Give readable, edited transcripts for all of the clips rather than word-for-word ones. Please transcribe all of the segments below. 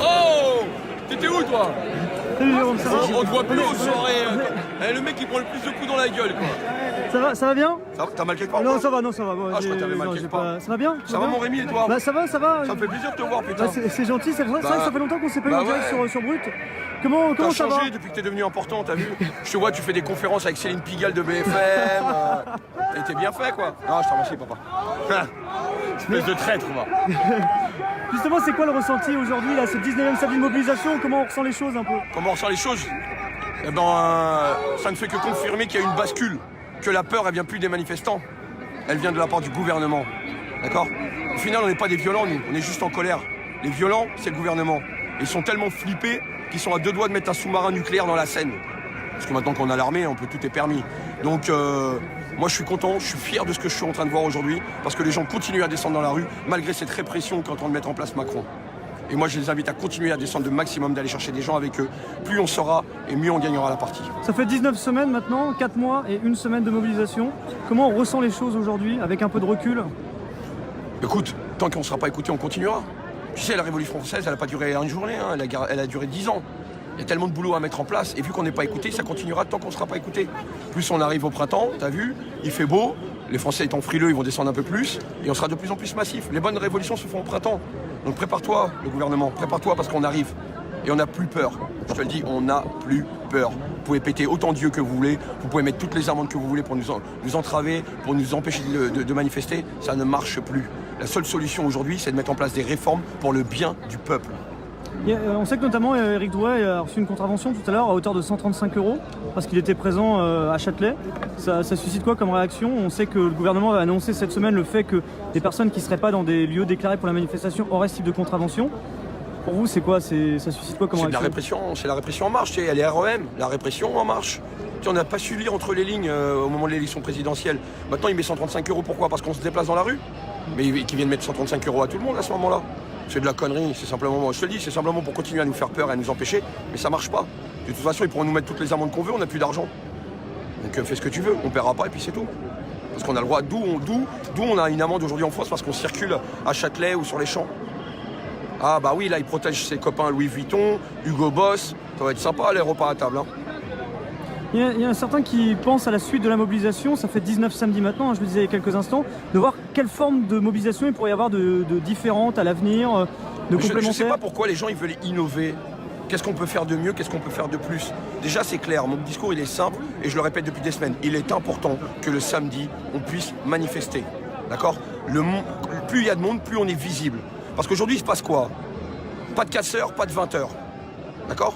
Oh, t'étais où toi? Salut Jérôme, ça va? On te voit plus aux soirées. Le mec qui prend le plus de coups dans la gueule quoi. Ça va bien? T'as mal quelque part? Non, ça va, non, ça va. Bon, Ah, je crois que t'avais mal quelque part. Ça va bien? Ça va mon Rémi et toi? Bah ça va. Ça me fait plaisir de te voir putain. Bah, c'est gentil, c'est vrai que ça fait longtemps qu'on s'est pas eu en direct sur Brut. Comment T'as ça va? changé depuis que t'es devenu important, t'as vu? Je te vois, tu fais des conférences avec Céline Pigalle de BFM. Et t'es bien fait quoi. Non, je te remercie papa. Espèce de traître va. Justement, c'est quoi le ressenti aujourd'hui, là, ce 19e samedi de mobilisation? Comment on ressent les choses un peu? Comment on ressent les choses? Eh ben, ça ne fait que confirmer qu'il y a une bascule. Que la peur, elle vient plus des manifestants. Elle vient de la part du gouvernement. D'accord? Au final, on n'est pas des violents, nous. On est juste en colère. Les violents, c'est le gouvernement. Ils sont tellement flippés qu'ils sont à deux doigts de mettre un sous-marin nucléaire dans la Seine. Parce que maintenant qu'on a l'armée, tout est permis. Donc, moi, je suis content, je suis fier de ce que je suis en train de voir aujourd'hui. Parce que les gens continuent à descendre dans la rue, malgré cette répression qu'est en train de mettre en place Macron. Et moi, je les invite à continuer à descendre le maximum, d'aller chercher des gens avec eux. Plus on sera, et mieux on gagnera la partie. Ça fait 19 semaines maintenant, 4 mois et 1 semaine de mobilisation. Comment on ressent les choses aujourd'hui, avec un peu de recul? Écoute, tant qu'on ne sera pas écouté, on continuera. Tu sais, la Révolution française, elle n'a pas duré une journée, hein, elle a duré 10 ans. Il y a tellement de boulot à mettre en place, et vu qu'on n'est pas écouté, ça continuera tant qu'on ne sera pas écouté. Plus on arrive au printemps, t'as vu, il fait beau, les Français étant frileux, ils vont descendre un peu plus, et on sera de plus en plus massif. Les bonnes révolutions se font au printemps. Donc prépare-toi, le gouvernement, prépare-toi parce qu'on arrive. Et on n'a plus peur. Je te le dis, on n'a plus peur. Vous pouvez péter autant d'yeux que vous voulez, vous pouvez mettre toutes les amendes que vous voulez pour nous entraver, pour nous empêcher de manifester. Ça ne marche plus. La seule solution aujourd'hui, c'est de mettre en place des réformes pour le bien du peuple. On sait que notamment Éric Drouet a reçu une contravention tout à l'heure à hauteur de 135 € parce qu'il était présent à Châtelet. Ça suscite quoi comme réaction? On sait que le gouvernement a annoncé cette semaine le fait que des personnes qui ne seraient pas dans des lieux déclarés pour la manifestation auraient ce type de contravention. Pour vous, c'est quoi? Ça suscite quoi comme réaction? C'est la répression en marche. Tu sais, elle est REM, la répression en marche. Tu sais, on n'a pas su lire entre les lignes au moment de l'élection présidentielle. Maintenant, il met 135 €. Pourquoi? Parce qu'on se déplace dans la rue. Mais qui viennent mettre 135 € à tout le monde à ce moment-là. C'est de la connerie, c'est simplement, je te le dis, c'est simplement pour continuer à nous faire peur et à nous empêcher, mais ça marche pas. De toute façon, ils pourront nous mettre toutes les amendes qu'on veut, on n'a plus d'argent. Donc fais ce que tu veux, on paiera pas et puis c'est tout. Parce qu'on a le droit, d'où on a une amende aujourd'hui en France parce qu'on circule à Châtelet ou sur les champs. Ah bah oui, là il protège ses copains Louis Vuitton, Hugo Boss, ça va être sympa les repas à table. Hein. Il y a certains qui pensent à la suite de la mobilisation, ça fait 19 samedis maintenant, hein, je le disais il y a quelques instants, de voir quelle forme de mobilisation il pourrait y avoir de différentes à l'avenir, de complémentaires. Je ne sais pas pourquoi les gens ils veulent innover. Qu'est-ce qu'on peut faire de mieux, qu'est-ce qu'on peut faire de plus? Déjà c'est clair, mon discours il est simple et je le répète depuis des semaines. Il est important que le samedi on puisse manifester. D'accord? Plus il y a de monde, plus on est visible. Parce qu'aujourd'hui il se passe quoi? Pas de casseurs, pas de 20h. D'accord?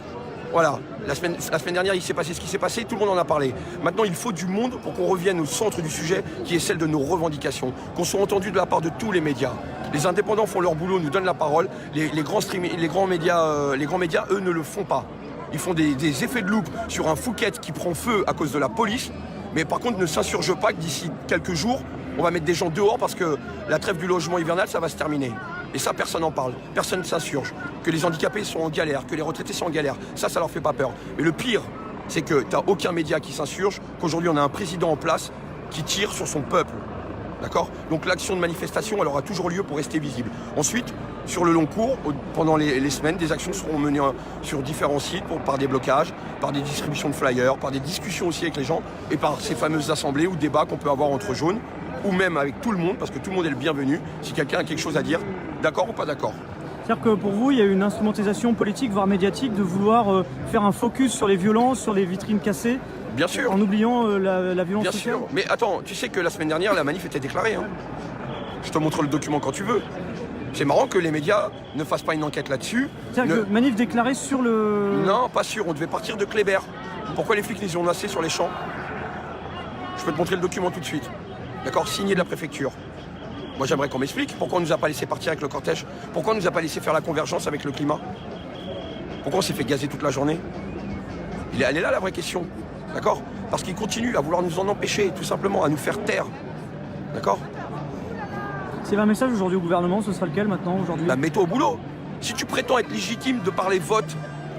Voilà, la semaine dernière, il s'est passé ce qui s'est passé, tout le monde en a parlé. Maintenant, il faut du monde pour qu'on revienne au centre du sujet, qui est celle de nos revendications, qu'on soit entendu de la part de tous les médias. Les indépendants font leur boulot, nous donnent la parole. Les grands médias, eux, ne le font pas. Ils font des effets de loupe sur un Fouquet qui prend feu à cause de la police, mais par contre ne s'insurge pas que d'ici quelques jours, on va mettre des gens dehors parce que la trêve du logement hivernal, ça va se terminer. Et ça, personne n'en parle, personne ne s'insurge. Que les handicapés sont en galère, que les retraités sont en galère, ça leur fait pas peur. Mais le pire, c'est que tu n'as aucun média qui s'insurge, qu'aujourd'hui on a un président en place qui tire sur son peuple. D'accord? Donc l'action de manifestation, elle aura toujours lieu pour rester visible. Ensuite, sur le long cours, pendant les semaines, des actions seront menées sur différents sites par des blocages, par des distributions de flyers, par des discussions aussi avec les gens et par ces fameuses assemblées ou débats qu'on peut avoir entre jaunes ou même avec tout le monde, parce que tout le monde est le bienvenu. Si quelqu'un a quelque chose à dire, d'accord ou pas d'accord. C'est-à-dire que pour vous, il y a une instrumentalisation politique, voire médiatique, de vouloir faire un focus sur les violences, sur les vitrines cassées. Bien sûr. En oubliant la violence Bien sociale. sûr. Mais attends, tu sais que la semaine dernière, la manif était déclarée. Hein. Je te montre le document quand tu veux. C'est marrant que les médias ne fassent pas une enquête là-dessus. C'est-à-dire que manif déclarée sur le... Non, pas sûr. On devait partir de Kléber. Pourquoi les flics les ont massés sur les champs? Je peux te montrer le document tout de suite. D'accord? Signé de la préfecture. Moi, j'aimerais qu'on m'explique pourquoi on ne nous a pas laissé partir avec le cortège. Pourquoi on ne nous a pas laissé faire la convergence avec le climat. Pourquoi on s'est fait gazer toute la journée. Elle est là la vraie question. D'accord? Parce qu'ils continuent à vouloir nous en empêcher, tout simplement, à nous faire taire. D'accord? S'il y avait un message aujourd'hui au gouvernement, ce sera lequel maintenant aujourd'hui? Bah, mets-toi au boulot. Si tu prétends être légitime de par les votes,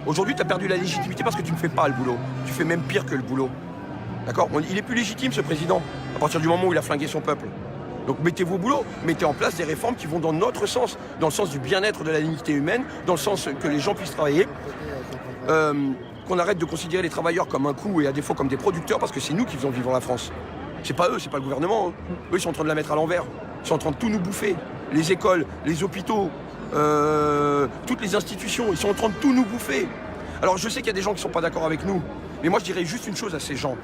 aujourd'hui tu as perdu la légitimité parce que tu ne fais pas le boulot. Tu fais même pire que le boulot. D'accord? Il est plus légitime, ce président, à partir du moment où il a flingué son peuple. Donc mettez-vous au boulot, mettez en place des réformes qui vont dans notre sens, dans le sens du bien-être de la dignité humaine, dans le sens que les gens puissent travailler, qu'on arrête de considérer les travailleurs comme un coût et à défaut comme des producteurs, parce que c'est nous qui faisons vivre la France. C'est pas eux, c'est pas le gouvernement. Hein. Eux, ils sont en train de la mettre à l'envers. Ils sont en train de tout nous bouffer. Les écoles, les hôpitaux, toutes les institutions, ils sont en train de tout nous bouffer. Alors je sais qu'il y a des gens qui ne sont pas d'accord avec nous, mais moi je dirais juste une chose à ces gens.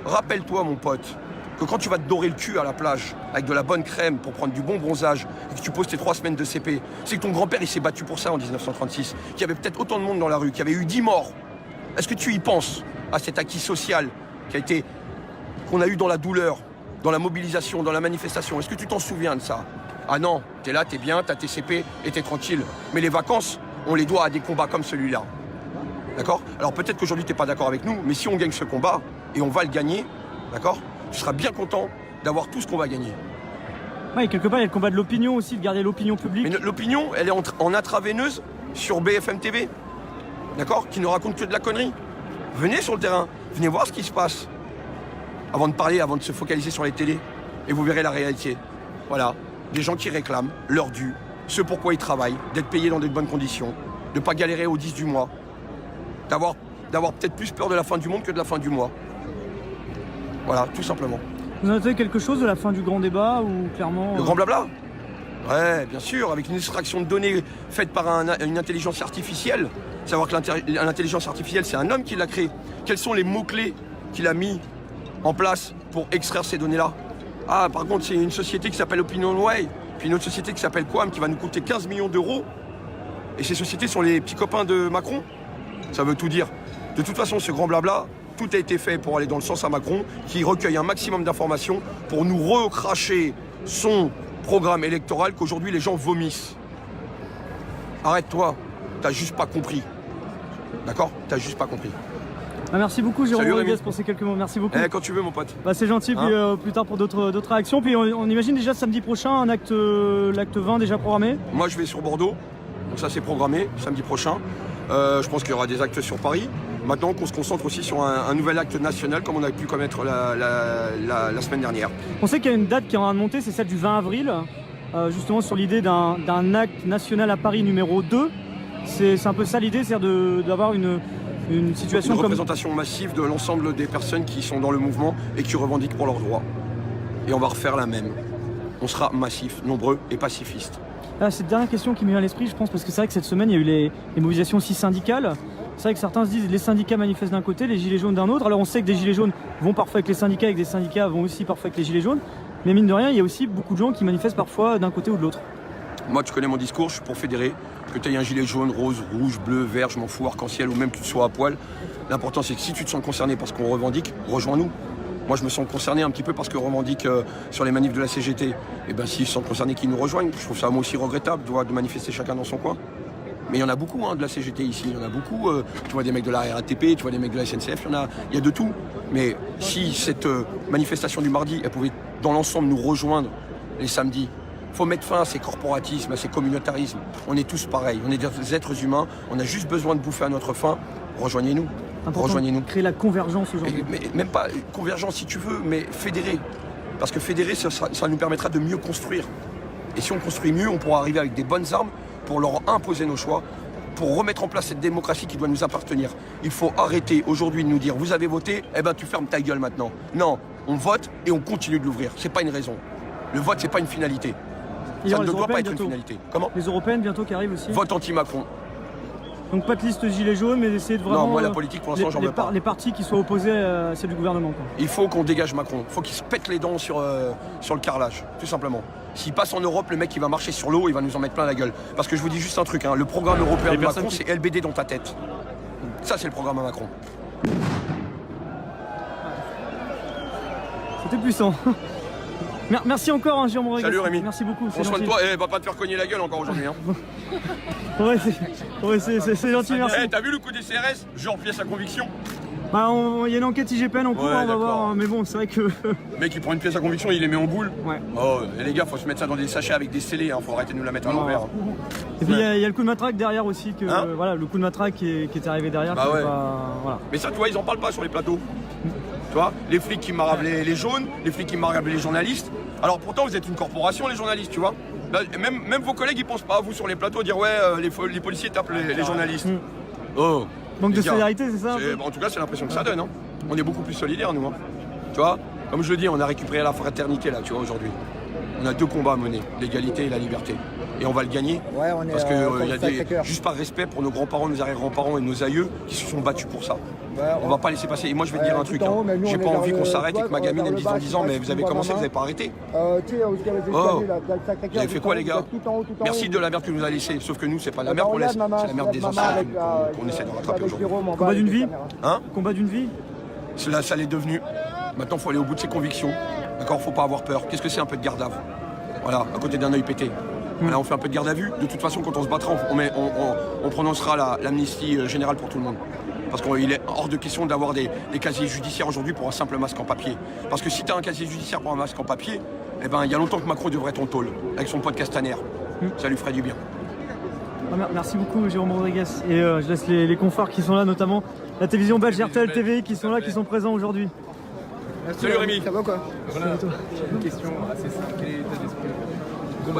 Rappelle-toi, mon pote, que quand tu vas te dorer le cul à la plage avec de la bonne crème pour prendre du bon bronzage et que tu poses tes 3 semaines de CP, c'est que ton grand-père il s'est battu pour ça en 1936, qu'il y avait peut-être autant de monde dans la rue, qu'il y avait eu 10 morts. Est-ce que tu y penses à cet acquis social qu'on a eu dans la douleur, dans la mobilisation, dans la manifestation? Est-ce que tu t'en souviens de ça? Ah non, t'es là, t'es bien, t'as tes CP et t'es tranquille. Mais les vacances, on les doit à des combats comme celui-là. D'accord? Alors peut-être qu'aujourd'hui t'es pas d'accord avec nous, mais si on gagne ce combat, et on va le gagner, d'accord? Tu seras bien content d'avoir tout ce qu'on va gagner. Ouais, et quelque part, il y a le combat de l'opinion aussi, de garder l'opinion publique. Mais l'opinion, elle est en intraveineuse sur BFM TV, d'accord? Qui ne raconte que de la connerie. Venez sur le terrain, venez voir ce qui se passe. Avant de parler, avant de se focaliser sur les télés. Et vous verrez la réalité. Voilà, des gens qui réclament leur dû, ce pourquoi ils travaillent, d'être payés dans de bonnes conditions, de ne pas galérer au 10 du mois, d'avoir peut-être plus peur de la fin du monde que de la fin du mois. Voilà, tout simplement. Vous notez quelque chose de la fin du grand débat ou clairement... Le grand blabla? Ouais, bien sûr, avec une extraction de données faite par une intelligence artificielle. Savoir que l'intelligence artificielle, c'est un homme qui l'a créée. Quels sont les mots-clés qu'il a mis en place pour extraire ces données-là? Ah, par contre, c'est une société qui s'appelle OpinionWay, puis une autre société qui s'appelle Quam, qui va nous coûter 15 millions d'euros. Et ces sociétés sont les petits copains de Macron. Ça veut tout dire. De toute façon, ce grand blabla, tout a été fait pour aller dans le sens à Macron, qui recueille un maximum d'informations pour nous recracher son programme électoral qu'aujourd'hui les gens vomissent. Arrête-toi, t'as juste pas compris. D'accord? T'as juste pas compris. Ah, merci beaucoup Jérôme Salut, Rodriguez Rémi. pour ces quelques mots, merci beaucoup. Quand tu veux, mon pote. Bah, c'est gentil, Hein? puis plus tard pour d'autres réactions. Puis on imagine déjà samedi prochain l'acte 20 déjà programmé. Moi, je vais sur Bordeaux, donc ça c'est programmé, samedi prochain. Je pense qu'il y aura des actes sur Paris. Maintenant qu'on se concentre aussi sur un nouvel acte national comme on a pu commettre la semaine dernière. On sait qu'il y a une date qui est en train de monter, c'est celle du 20 avril, justement sur l'idée d'un acte national à Paris numéro 2. C'est un peu ça l'idée, c'est-à-dire d'avoir une situation Une comme... représentation massive de l'ensemble des personnes qui sont dans le mouvement et qui revendiquent pour leurs droits. Et on va refaire la même. On sera massif, nombreux et pacifistes. Ah, c'est la dernière question qui me vient à l'esprit, je pense, parce que c'est vrai que cette semaine, il y a eu les mobilisations aussi syndicales. C'est vrai que certains se disent les syndicats manifestent d'un côté, les gilets jaunes d'un autre. Alors on sait que des gilets jaunes vont parfois avec les syndicats et que des syndicats vont aussi parfois avec les gilets jaunes. Mais mine de rien, il y a aussi beaucoup de gens qui manifestent parfois d'un côté ou de l'autre. Moi, tu connais mon discours, je suis pour fédérer. Que tu aies un gilet jaune, rose, rouge, bleu, vert, je m'en fous, arc-en-ciel, ou même que tu sois à poil. L'important, c'est que si tu te sens concerné par ce qu'on revendique, rejoins-nous. Moi, je me sens concerné un petit peu parce que revendique sur les manifs de la CGT. Et bien, s'ils se sentent concernés, qu'ils nous rejoignent. Je trouve ça moi aussi regrettable de manifester chacun dans son coin. Mais il y en a beaucoup de la CGT ici, il y en a beaucoup. Tu vois des mecs de la RATP, tu vois des mecs de la SNCF, il y a de tout. Mais si cette manifestation du mardi, elle pouvait dans l'ensemble nous rejoindre les samedis, il faut mettre fin à ces corporatismes, à ces communautarismes. On est tous pareils, on est des êtres humains, on a juste besoin de bouffer à notre faim. Rejoignez-nous. Rejoignez-nous. Créer la convergence aujourd'hui. Mais même pas convergence si tu veux, mais fédérer. Parce que fédérer, ça nous permettra de mieux construire. Et si on construit mieux, on pourra arriver avec des bonnes armes pour leur imposer nos choix, pour remettre en place cette démocratie qui doit nous appartenir. Il faut arrêter aujourd'hui de nous dire vous avez voté, eh ben tu fermes ta gueule maintenant. Non, on vote et on continue de l'ouvrir. C'est pas une raison. Le vote, c'est pas une finalité. Ça ne doit pas être une finalité. Comment? Les européennes bientôt qui arrivent aussi. Vote anti-Macron. Donc pas de liste gilet jaune, mais d'essayer de vraiment... Non, moi la politique pour l'instant j'en veux pas. Les partis qui soient opposés à celle du gouvernement. Quoi. Il faut qu'on dégage Macron. Il faut qu'il se pète les dents sur le carrelage, tout simplement. S'il passe en Europe, le mec il va marcher sur l'eau, il va nous en mettre plein la gueule. Parce que je vous dis juste un truc, le programme européen de Macron, c'est LBD dans ta tête. Ça c'est le programme à Macron. C'était puissant. Merci encore, Jérôme Rodriguez. Salut Rémi. Merci beaucoup. Prends soin de toi. Va pas te faire cogner la gueule encore aujourd'hui. Ouais, c'est gentil, merci. T'as vu le coup des CRS? Genre pièce à conviction. Bah, il y a une enquête IGPN en cours, on va voir. Mais bon, c'est vrai que... Le mec il prend une pièce à conviction, il les met en boule. Ouais. Oh, et les gars, faut se mettre ça dans des sachets avec des scellés. Faut arrêter de nous la mettre à l'envers. Et puis il y a le coup de matraque derrière aussi. Voilà, le coup de matraque qui est arrivé derrière. Bah ouais. Voilà. Mais ça, tu vois, ils en parlent pas sur les plateaux. Tu vois, les flics qui marabent les jaunes, les flics qui marabent les journalistes. Alors pourtant, vous êtes une corporation, les journalistes, tu vois. Là, même vos collègues, ils pensent pas à vous sur les plateaux, dire ouais, les policiers tapent les journalistes. Oh. Manque de gars, solidarité, c'est ça? En tout cas, c'est l'impression que ça donne. Hein. On est beaucoup plus solidaires, nous. Hein. Tu vois, comme je le dis, on a récupéré la fraternité, là, tu vois, aujourd'hui. On a 2 combats à mener, l'égalité et la liberté. Et on va le gagner. Ouais, on est parce que y a juste par respect pour nos grands-parents, nos arrière-grands-parents et nos aïeux qui se sont battus pour ça. On va pas laisser passer. Et moi, je vais te dire un truc. Hein. J'ai pas envie qu'on s'arrête et que ma gamine elle me dise en 10 ans, mais vous avez commencé, vous avez pas arrêté. Vous avez fait quoi, les gars? Merci de la merde que vous nous a laissé. Sauf que nous, c'est pas la merde qu'on laisse, c'est la merde des anciens qu'on essaie de rattraper aujourd'hui. Combat d'une vie. Hein? Combat d'une vie. Cela, ça l'est devenu. Maintenant, il faut aller au bout de ses convictions. D'accord, faut pas avoir peur. Qu'est-ce que c'est un peu de garde à vue? Voilà, à côté d'un œil pété. Voilà, on fait un peu de garde à vue. De toute façon, quand on se battra, on prononcera l'amnistie générale pour tout le monde. Parce qu'il est hors de question d'avoir des casiers judiciaires aujourd'hui pour un simple masque en papier. Parce que si tu as un casier judiciaire pour un masque en papier, eh ben, il y a longtemps que Macron devrait être en tôle, avec son pote Castaner. Ça lui ferait du bien. Merci beaucoup, Jérôme Rodriguez. Et je laisse les confrères qui sont là, notamment la télévision belge RTL TV, qui sont là, qui sont présents aujourd'hui. Salut Rémi. Ça va quoi? Voilà, une question assez simple. Quel est l'état d'esprit?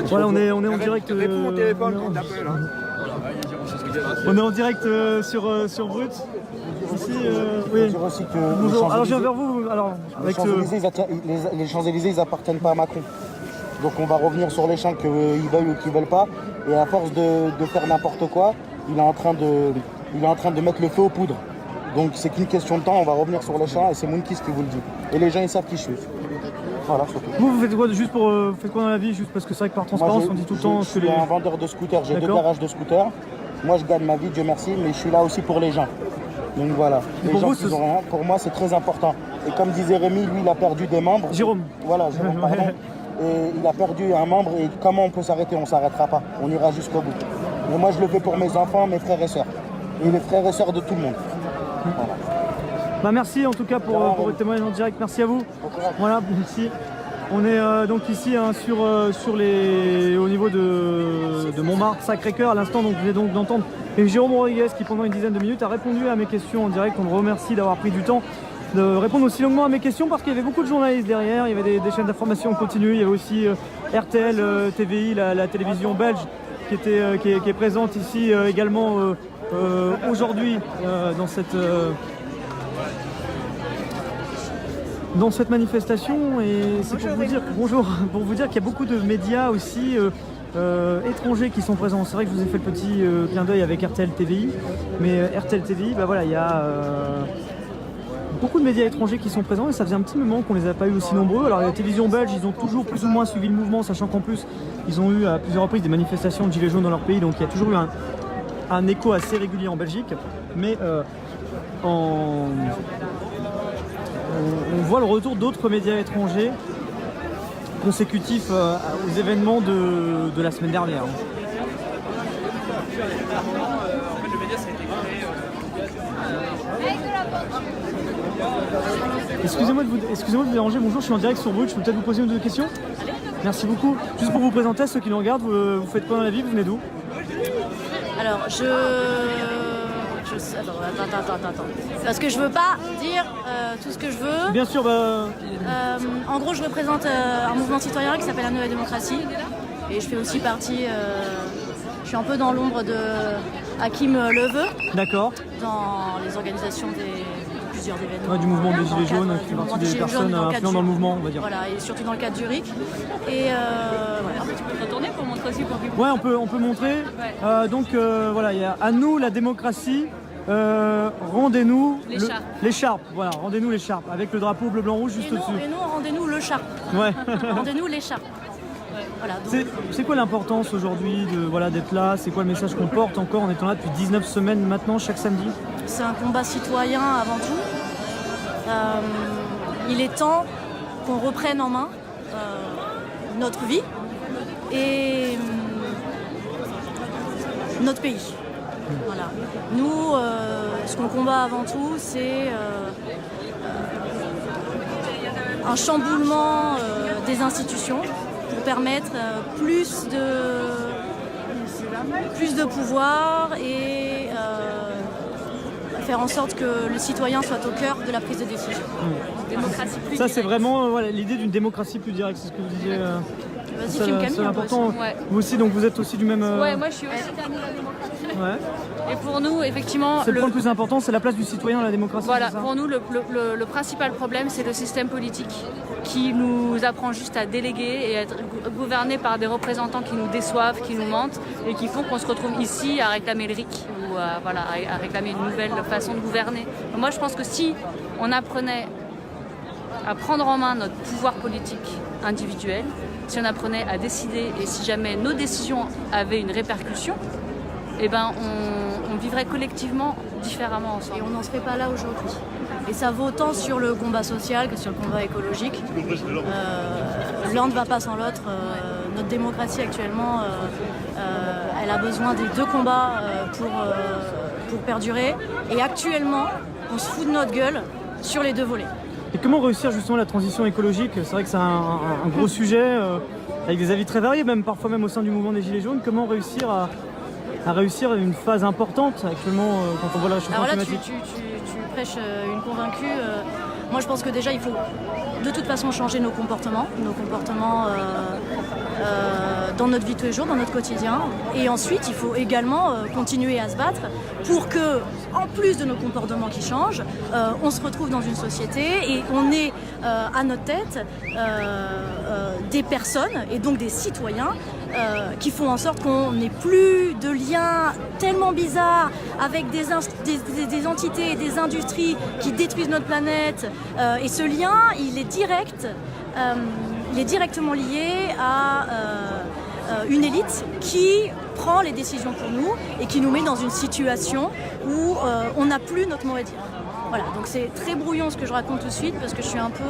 Voilà, on est en direct. Réponds au téléphone quand t'appelles. Hein. On est en direct sur Brut. Ici, oui. dire aussi que Bonjour. Alors je viens vers vous. Alors, avec les Champs-Élysées, ils appartiennent pas à Macron. Donc on va revenir sur les champs qu'ils veulent ou qu'ils veulent pas. Et à force de faire n'importe quoi, il est en train de mettre le feu aux poudres. Donc c'est qu'une question de temps, on va revenir sur les champs et c'est Moonkis qui vous le dit. Et les gens ils savent qui je suis. Voilà, surtout. Vous faites quoi juste pour faites quoi dans la vie? Juste parce que c'est vrai que par transparence on dit tout le temps je suis un vendeur de scooters, j'ai 2 garages de scooters. Moi je gagne ma vie, Dieu merci, mais je suis là aussi pour les gens. Donc voilà, les gens qui ont rien, pour moi c'est très important. Et comme disait Rémi, lui il a perdu des membres. Jérôme. Voilà, Jérôme, pardon. Et il a perdu un membre et comment on peut s'arrêter? On ne s'arrêtera pas, on ira jusqu'au bout. Mais moi je le fais pour mes enfants, mes frères et sœurs. Et les frères et sœurs de tout le monde. Voilà. Bah merci en tout cas pour le témoignage en direct, merci à vous. Voilà, ici. On est donc ici hein, au niveau de Montmartre, Sacré-Cœur. À l'instant, donc, vous venez donc d'entendre Jérôme Rodriguez qui pendant une dizaine de minutes a répondu à mes questions en direct. On le remercie d'avoir pris du temps de répondre aussi longuement à mes questions parce qu'il y avait beaucoup de journalistes derrière, il y avait des chaînes d'information continue, il y avait aussi RTL, TVI, la télévision belge qui est présente ici également aujourd'hui dans cette manifestation. Et c'est pour vous dire, bonjour, pour vous dire qu'il y a beaucoup de médias aussi étrangers qui sont présents. C'est vrai que je vous ai fait le petit clin d'œil avec RTL TVI, mais RTL TVI, bah voilà, il y a beaucoup de médias étrangers qui sont présents et ça faisait un petit moment qu'on les a pas eu aussi nombreux. Alors la télévision belge, ils ont toujours plus ou moins suivi le mouvement, sachant qu'en plus ils ont eu à plusieurs reprises des manifestations de gilets jaunes dans leur pays, donc il y a toujours eu un écho assez régulier en Belgique. Mais on voit le retour d'autres médias étrangers consécutifs aux événements de la semaine dernière. Excusez-moi de vous déranger, bonjour, je suis en direct sur Brut, je peux peut-être vous poser une ou deux questions? Merci beaucoup. Juste pour vous présenter, ceux qui nous regardent, vous faites quoi dans la vie? Vous venez d'où? Alors, attends. Parce que je veux pas dire tout ce que je veux. Bien sûr, en gros, je représente un mouvement citoyen qui s'appelle La Nouvelle Démocratie. Et je fais aussi partie... je suis un peu dans l'ombre de Hakim Leveux. D'accord. Dans les organisations de plusieurs événements. Ouais, du mouvement des Gilets jaunes, qui fait partie des personnes influentes dans le mouvement, on va dire. Voilà, et surtout dans le cadre du RIC. Et voilà. Tu peux retourner pour montrer aussi pour public. Ouais, on peut montrer. Ouais. Donc voilà, il y a à nous la démocratie. Rendez-nous l'écharpe. Voilà, rendez-nous l'écharpe avec le drapeau bleu blanc rouge juste au-dessus. Et nous, rendez-nous le charpe. Ouais. Rendez-nous l'écharpe. Voilà, c'est quoi l'importance aujourd'hui d'être là? C'est quoi le message qu'on porte encore en étant là depuis 19 semaines maintenant, chaque samedi? C'est un combat citoyen avant tout. Il est temps qu'on reprenne en main notre vie et notre pays. Voilà. Nous, ce qu'on combat avant tout, c'est un chamboulement des institutions pour permettre plus de pouvoir et faire en sorte que le citoyen soit au cœur de la prise de décision. Démocratie plus Ça, c'est directe. vraiment voilà, l'idée d'une démocratie plus directe, c'est ce que vous disiez. Vas-y, Ça, filme Camille. c'est un peu important. aussi. Ouais. Vous aussi, donc vous êtes aussi du même. Ouais, moi je suis aussi dernier à la démocratie. Ouais. Et pour nous, effectivement, C'est le point le plus important, c'est la place du citoyen dans la démocratie. voilà, c'est ça pour nous, le principal problème, c'est le système politique qui nous apprend juste à déléguer et à être gouverné par des représentants qui nous déçoivent, qui nous mentent et qui font qu'on se retrouve ici à réclamer le RIC ou à réclamer une nouvelle façon de gouverner. Moi, je pense que si on apprenait à prendre en main notre pouvoir politique individuel, si on apprenait à décider et si jamais nos décisions avaient une répercussion, eh ben on vivrait collectivement différemment ensemble. Et on n'en serait pas là aujourd'hui. Et ça vaut tant sur le combat social que sur le combat écologique. L'un ne va pas sans l'autre. Notre démocratie actuellement, elle a besoin des deux combats pour perdurer. Et actuellement, on se fout de notre gueule sur les deux volets. Et comment réussir justement la transition écologique? C'est vrai que c'est un gros sujet, avec des avis très variés, même parfois même au sein du mouvement des Gilets jaunes. Comment réussir à réussir une phase importante actuellement quand on voit le réchauffement Alors là, climatique? tu prêches une convaincue. Moi, je pense que déjà, il faut de toute façon changer nos comportements dans notre vie de tous les jours, dans notre quotidien. Et ensuite, il faut également continuer à se battre pour que, en plus de nos comportements qui changent, on se retrouve dans une société et on ait à notre tête des personnes et donc des citoyens qui font en sorte qu'on n'ait plus de liens tellement bizarres avec des entités et des industries qui détruisent notre planète. Et ce lien, il est directement lié à une élite qui prend les décisions pour nous et qui nous met dans une situation où on n'a plus notre mot à dire. Voilà, donc c'est très brouillon ce que je raconte tout de suite parce que je suis un peu...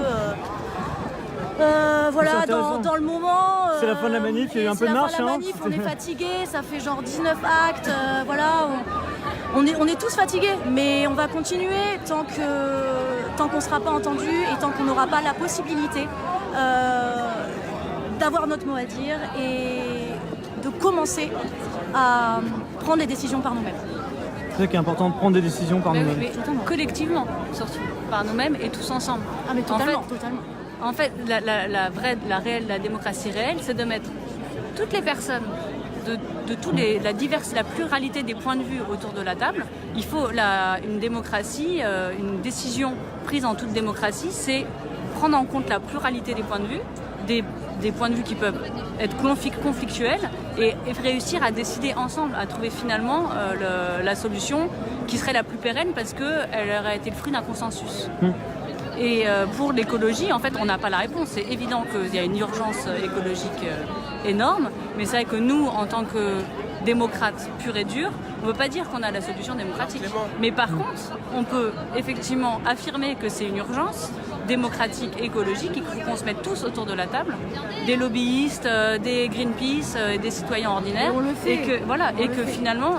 voilà, dans le moment. C'est la fin de la manif, il y a eu un peu de marche. C'est la fin de la manif, on est fatigué, ça fait genre 19 actes, voilà, on est tous fatigués, mais on va continuer tant qu'on ne sera pas entendu et tant qu'on n'aura pas la possibilité d'avoir notre mot à dire et de commencer à prendre des décisions par nous-mêmes. C'est ça qui est important, de prendre des décisions par nous-mêmes. Mais collectivement, surtout, par nous-mêmes et tous ensemble. Ah mais totalement, En fait, totalement. En fait, la démocratie réelle, c'est de mettre toutes les personnes de tous la pluralité des points de vue autour de la table. Il faut une démocratie, une décision prise en toute démocratie, c'est prendre en compte la pluralité des points de vue, des points de vue qui peuvent être conflictuels et réussir à décider ensemble, à trouver finalement la solution qui serait la plus pérenne parce qu'elle aurait été le fruit d'un consensus. Et pour l'écologie, en fait, on n'a pas la réponse. C'est évident qu'il y a une urgence écologique énorme, mais c'est vrai que nous, en tant que démocrates purs et durs, on ne veut pas dire qu'on a la solution démocratique. Mais par contre, on peut effectivement affirmer que c'est une urgence démocratique, écologique, et qu'il faut qu'on se mette tous autour de la table, des lobbyistes, des Greenpeace, des citoyens ordinaires, Et on le fait. Et que finalement,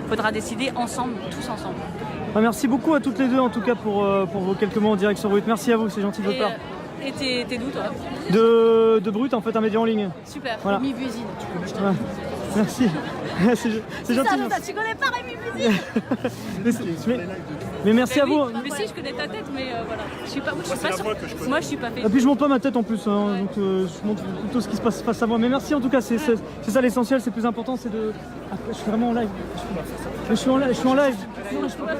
faudra décider ensemble, tous ensemble. Merci beaucoup à toutes les deux en tout cas pour vos quelques mots en direct sur Brut. Merci à vous, c'est gentil de votre part. Et t'es d'où toi? De Brut, en fait, un média en ligne. Super. Voilà. Rémi Buzine. Ouais. Merci. c'est gentil. Tu connais pas Rémi Buzine? Mais merci à vous. Mais si, je connais ta tête, mais voilà. Je suis pas sûre. Moi, je suis pas fait. Et puis je montre pas ma tête en plus, hein, donc je montre plutôt ce qui se passe face à moi. Mais merci en tout cas, c'est ça l'essentiel, c'est plus important, c'est de... Ah, je suis vraiment en live. Je suis en live. Non, je peux pas.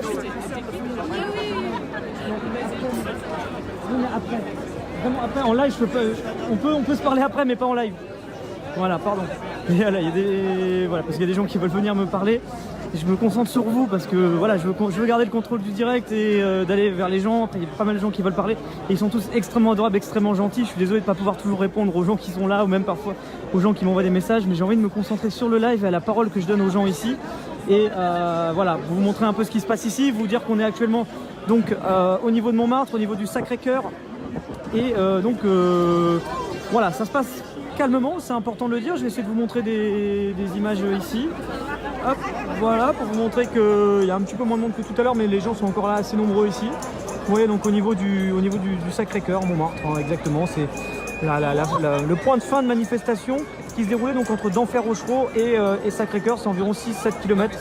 Non, mais après. Vraiment après, en live, je peux pas... On peut se parler après, mais pas en live. Voilà, pardon. Mais voilà, il y a des... Voilà, parce qu'il y a des gens qui veulent venir me parler. Et je me concentre sur vous parce que voilà, je veux garder le contrôle du direct et d'aller vers les gens. Après, il y a pas mal de gens qui veulent parler et ils sont tous extrêmement adorables, extrêmement gentils. Je suis désolé de ne pas pouvoir toujours répondre aux gens qui sont là ou même parfois aux gens qui m'envoient des messages, mais j'ai envie de me concentrer sur le live et à la parole que je donne aux gens ici. Et voilà, vous montrer un peu ce qui se passe ici, vous dire qu'on est actuellement donc au niveau de Montmartre, au niveau du Sacré-Cœur. Et donc voilà, ça se passe calmement, c'est important de le dire. Je vais essayer de vous montrer des images ici. Hop, voilà, pour vous montrer qu'il y a un petit peu moins de monde que tout à l'heure, mais les gens sont encore là assez nombreux ici. Vous voyez, donc au niveau du Sacré-Cœur, Montmartre, hein, exactement, c'est le point de fin de manifestation qui se déroulait donc entre Denfert-Rochereau et Sacré-Cœur, c'est environ 6-7 km.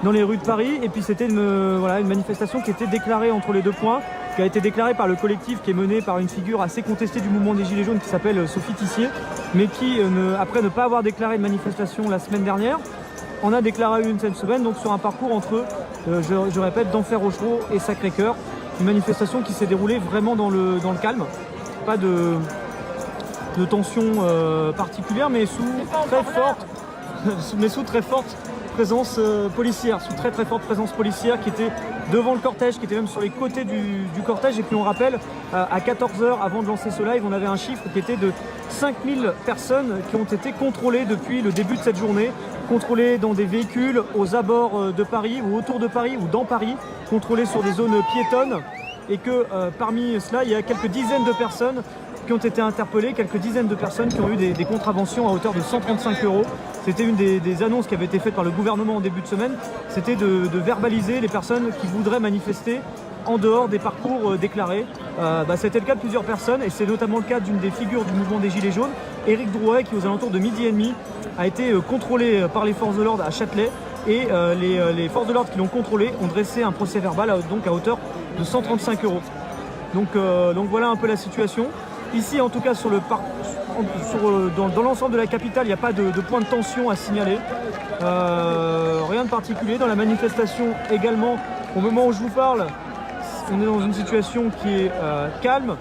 dans les rues de Paris. Et puis c'était une manifestation qui était déclarée entre les deux points, qui a été déclarée par le collectif qui est mené par une figure assez contestée du mouvement des Gilets jaunes qui s'appelle Sophie Tissier, mais qui, après ne pas avoir déclaré de manifestation la semaine dernière, en a déclaré une cette semaine, donc sur un parcours entre, je répète, d'Enfer-Rochereau et Sacré-Cœur. Une manifestation qui s'est déroulée vraiment dans le calme, pas de tension particulière, mais sous très forte présence policière, sous très forte présence policière qui était devant le cortège, qui était même sur les côtés du cortège. Et puis on rappelle, à 14h avant de lancer ce live, on avait un chiffre qui était de 5000 personnes qui ont été contrôlées depuis le début de cette journée, contrôlées dans des véhicules aux abords de Paris ou autour de Paris ou dans Paris, contrôlées sur des zones piétonnes, et que parmi cela, il y a quelques dizaines de personnes qui ont été interpellées, quelques dizaines de personnes qui ont eu des contraventions à hauteur de 135 €. C'était une des annonces qui avait été faite par le gouvernement en début de semaine, c'était de verbaliser les personnes qui voudraient manifester en dehors des parcours déclarés. C'était le cas de plusieurs personnes, et c'est notamment le cas d'une des figures du mouvement des Gilets jaunes, Éric Drouet, qui aux alentours de 12h30 a été contrôlé par les forces de l'ordre à Châtelet, et les forces de l'ordre qui l'ont contrôlé ont dressé un procès verbal à hauteur de 135 €. Donc voilà un peu la situation. Ici, en tout cas, dans l'ensemble de la capitale, il n'y a pas de point de tension à signaler. Rien de particulier. Dans la manifestation également, au moment où je vous parle, on est dans une situation qui est calme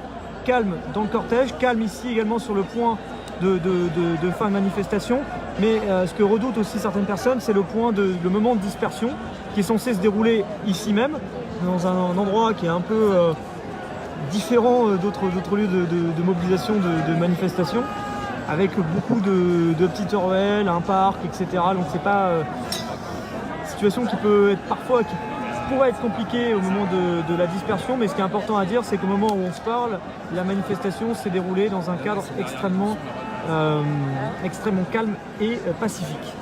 dans le cortège, calme ici également sur le point de fin de manifestation. Mais ce que redoutent aussi certaines personnes, c'est le moment de dispersion qui est censé se dérouler ici même, dans un endroit qui est un peu différent d'autres lieux de mobilisation, de manifestation, avec beaucoup de petites ruelles, un parc, etc. Donc c'est pas une situation qui peut être parfois, qui pourrait être compliquée au moment de la dispersion, mais ce qui est important à dire, c'est qu'au moment où on se parle, la manifestation s'est déroulée dans un cadre extrêmement calme et pacifique.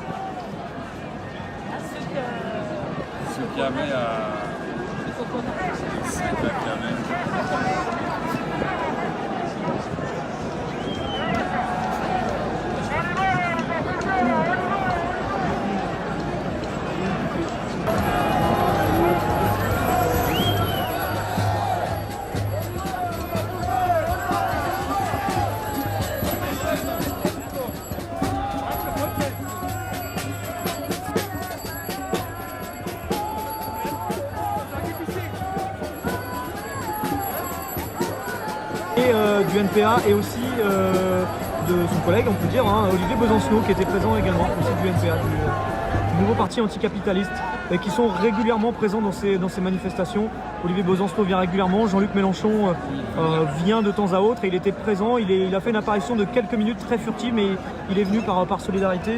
Du NPA et aussi de son collègue, on peut dire, Olivier Besancenot, qui était présent également, aussi du NPA, du nouveau parti anticapitaliste, et qui sont régulièrement présents dans ces manifestations. Olivier Besancenot vient régulièrement, Jean-Luc Mélenchon vient de temps à autre, et il était présent, il a fait une apparition de quelques minutes très furtive, mais il est venu par solidarité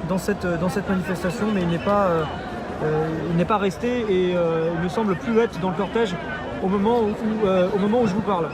dans cette manifestation, mais il n'est pas resté, et il ne semble plus être dans le cortège au moment où je vous parle.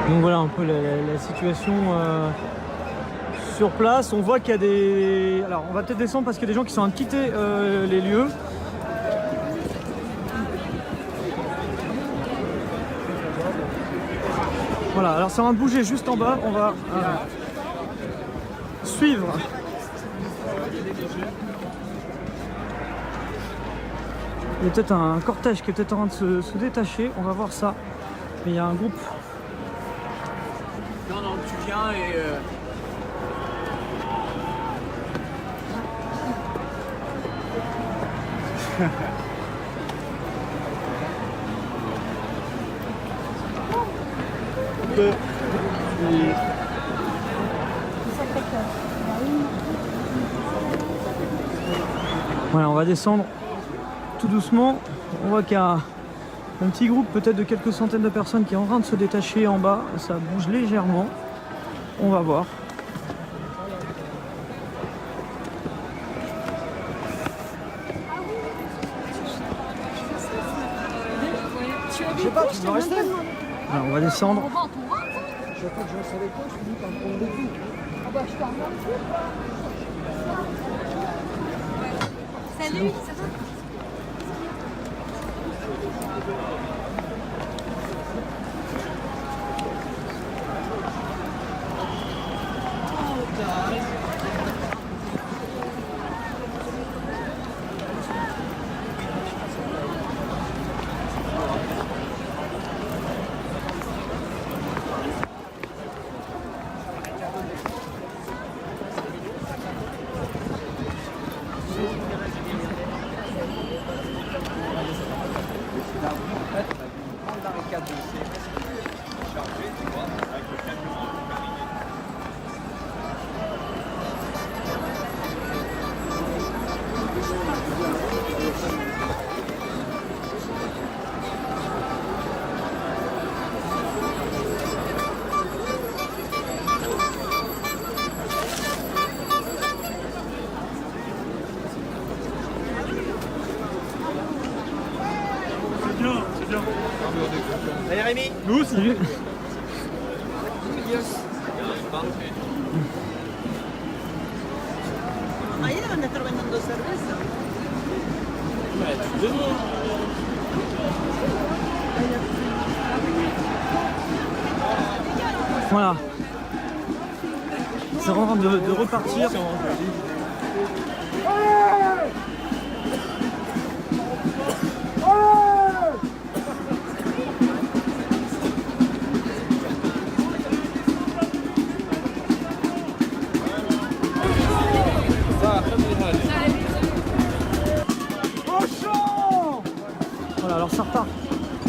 Donc voilà un peu la situation sur place. On voit qu'il y a des... Alors on va peut-être descendre parce qu'il y a des gens qui sont en train de quitter les lieux. Voilà, alors c'est en train de bouger juste en bas, on va suivre. Il y a peut-être un cortège qui est peut-être en train de se détacher, on va voir ça. Mais il y a un groupe. Non, tu viens et... Voilà, on va descendre tout doucement. On voit qu'il y a un petit groupe peut-être de quelques centaines de personnes qui est en train de se détacher en bas. Ça bouge légèrement. On va voir. Je sais pas, tu veux rester? Alors, on va descendre. Je crois que je reste avec toi, je finis par me prendre des coups. Salut, ça va? Allez Rémi. Nous, salut. Ma io devo andare prendendo cerveza. Voilà. C'est en train de repartir. Voilà, alors ça repart.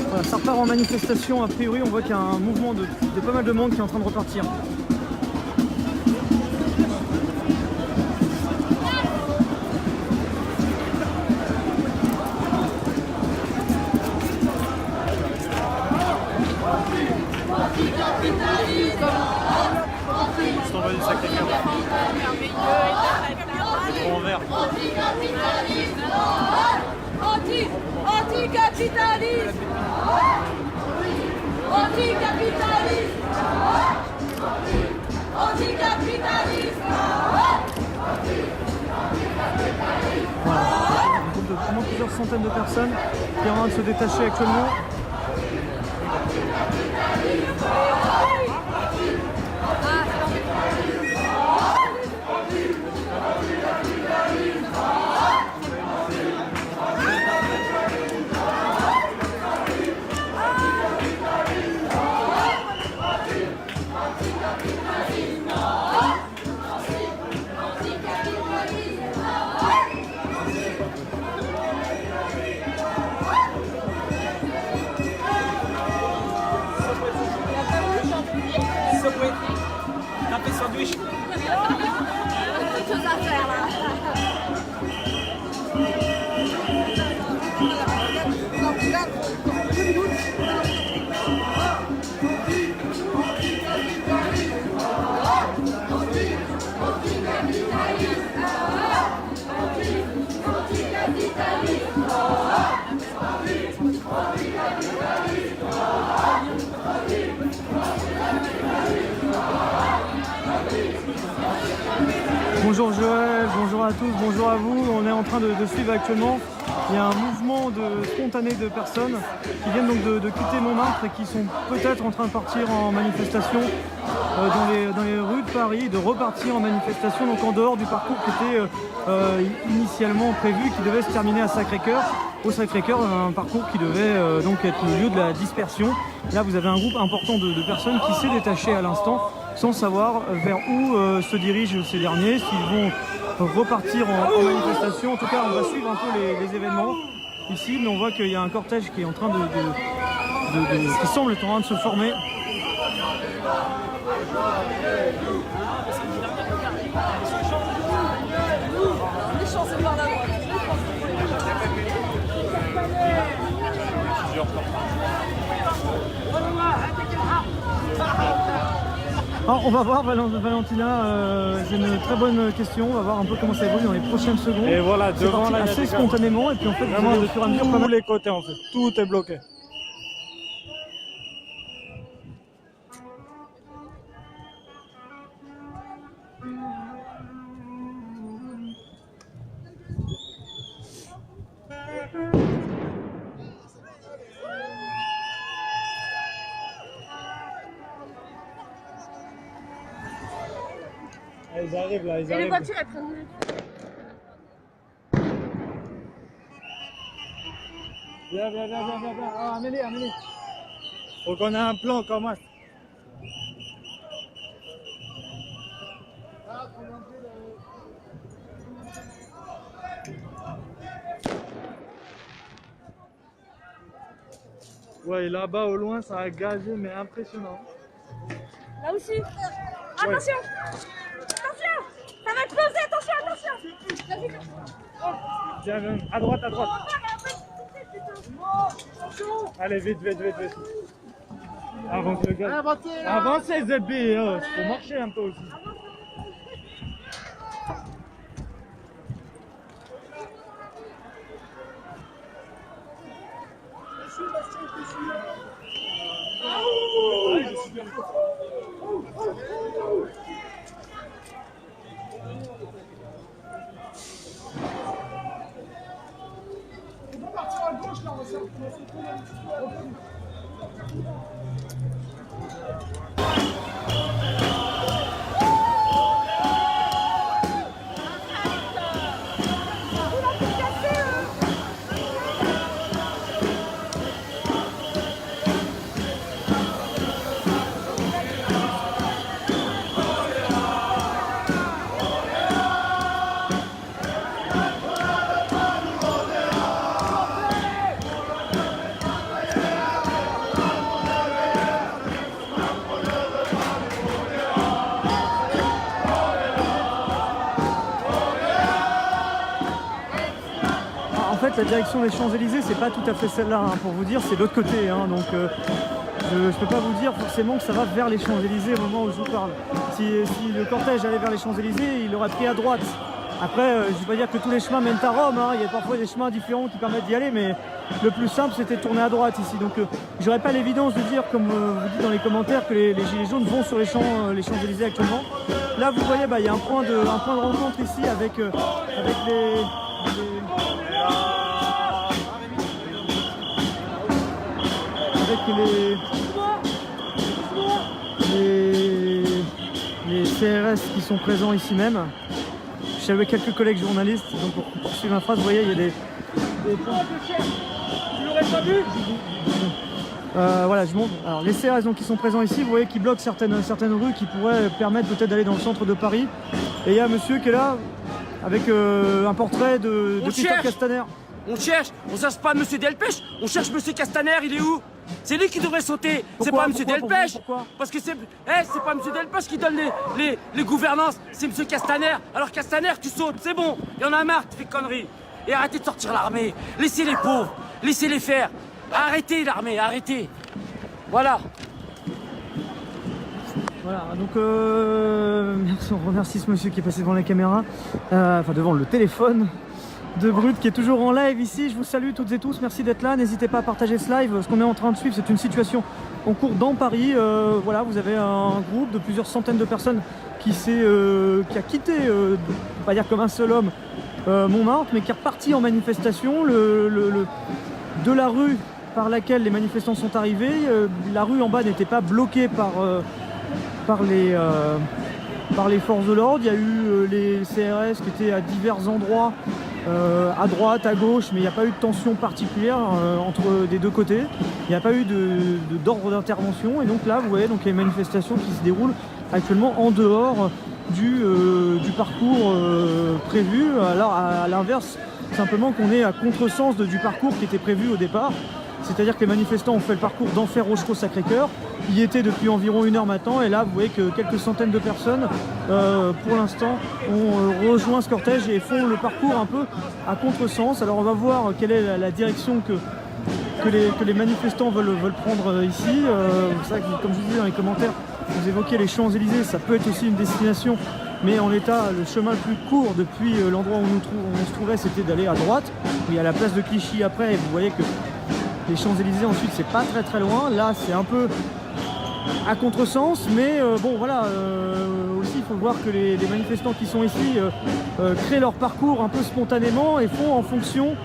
Voilà, ça repart en manifestation. A priori, on voit qu'il y a un mouvement de pas mal de monde qui est en train de repartir. Je t'envoie du sac d'écart. Trop en vert. Anticapitalisme! Anticapitalisme! Anticapitalisme! Voilà, un groupe de vraiment plusieurs centaines de personnes qui est en train de se détacher actuellement. Tapez sandwich. Autre chose à faire là. Bonjour Joël, bonjour à tous, bonjour à vous. On est en train de suivre actuellement il y a un mouvement spontané de personnes qui viennent donc de quitter Montmartre et qui sont peut-être en train de partir en manifestation dans les rues de Paris, de repartir en manifestation, donc en dehors du parcours qui était initialement prévu, qui devait se terminer à Sacré-Cœur. Au Sacré-Cœur, un parcours qui devait donc être le lieu de la dispersion. Là, vous avez un groupe important de personnes qui s'est détaché à l'instant, sans savoir vers où se dirigent ces derniers, s'ils vont repartir en manifestation. En tout cas, on va suivre un peu les événements ici, mais on voit qu'il y a un cortège qui est en train qui semble être en train de se former. Alors, on va voir Valentina, j'ai une très bonne question, on va voir un peu comment ça évolue dans les prochaines secondes. Et voilà, c'est devant parti assez spontanément et puis en fait vraiment vous avez au fur et à mesure pas tous mal. les côtés en fait, tout est bloqué. Ils arrivent là, ils arrivent. Et les voitures, elles prennent. Viens. Ah, amenez. Faut qu'on ait un plan, comment? Ouais, là-bas au loin, ça a gazé, mais impressionnant. Là aussi. Attention. Ça va exploser, attention. Tiens, à droite. Allez, vite. Avance le gars. Avancez, Zébi, faut marcher un peu aussi. En fait, la direction des Champs-Élysées, c'est pas tout à fait celle-là, hein, pour vous dire, c'est de l'autre côté. Hein, donc, je peux pas vous dire forcément que ça va vers les Champs-Élysées au moment où je vous parle. Si le cortège allait vers les Champs-Élysées, il aurait pris à droite. Après, je ne vais pas dire que tous les chemins mènent à Rome, hein, il y a parfois des chemins différents qui permettent d'y aller, mais le plus simple, c'était de tourner à droite ici. Donc, j'aurais pas l'évidence de dire, comme vous dites dans les commentaires, que les Gilets jaunes vont sur les Champs-Élysées actuellement. Là, vous voyez, il y a un point de rencontre ici avec les CRS qui sont présents ici même. Je suis avec quelques collègues journalistes, donc pour poursuivre ma phrase, vous voyez, il y a des points. Tu l'aurais pas vu? Voilà, je montre. Alors les CRS donc, qui sont présents ici, vous voyez qu'ils bloquent certaines rues qui pourraient permettre peut-être d'aller dans le centre de Paris. Et il y a un monsieur qui est là avec un portrait de Christophe Castaner. On cherche, on cherche pas Monsieur Delpech, on cherche Monsieur Castaner, il est où? C'est lui qui devrait sauter, c'est pas Monsieur Delpech. Pourquoi Parce que c'est pas Monsieur Delpech qui donne les gouvernances, c'est Monsieur Castaner. Alors Castaner, tu sautes, c'est bon, il y en a marre, tu fais conneries. Et arrêtez de sortir l'armée, laissez les pauvres, laissez-les faire. Arrêtez l'armée, arrêtez. Voilà. Voilà, donc on remercie ce monsieur qui est passé devant la caméra, enfin devant le téléphone de Brut qui est toujours en live ici. Je vous salue toutes et tous, merci d'être là, n'hésitez pas à partager ce live. Ce qu'on est en train de suivre, c'est une situation en cours dans Paris. Voilà, vous avez un groupe de plusieurs centaines de personnes qui a quitté, on va dire comme un seul homme, Montmartre, mais qui est reparti en manifestation. De la rue par laquelle les manifestants sont arrivés, la rue en bas n'était pas bloquée par les forces de l'ordre. Il y a eu les CRS qui étaient à divers endroits, à droite, à gauche, mais il n'y a pas eu de tension particulière entre des deux côtés. Il n'y a pas eu d'ordre d'intervention. Et donc là, vous voyez, donc, il y a une manifestation qui se déroule actuellement en dehors du parcours prévu. Alors à l'inverse, simplement qu'on est à contresens du parcours qui était prévu au départ. C'est-à-dire que les manifestants ont fait le parcours d'Enfer Rochereau-Sacré-Cœur. Y étaient depuis environ 1 heure maintenant. Et là, vous voyez que quelques centaines de personnes, pour l'instant, ont rejoint ce cortège et font le parcours un peu à contresens. Alors on va voir quelle est la direction que les manifestants veulent prendre ici. C'est vrai que, comme je vous disais dans les commentaires, vous évoquez les Champs-Élysées, ça peut être aussi une destination. Mais en l'état, le chemin le plus court depuis l'endroit où on se trouvait, c'était d'aller à droite. Il y a la place de Clichy après, et vous voyez que les Champs-Élysées ensuite, c'est pas très loin. Là, c'est un peu à contresens, mais bon, voilà. Aussi, il faut voir que les manifestants qui sont ici créent leur parcours un peu spontanément et font en fonction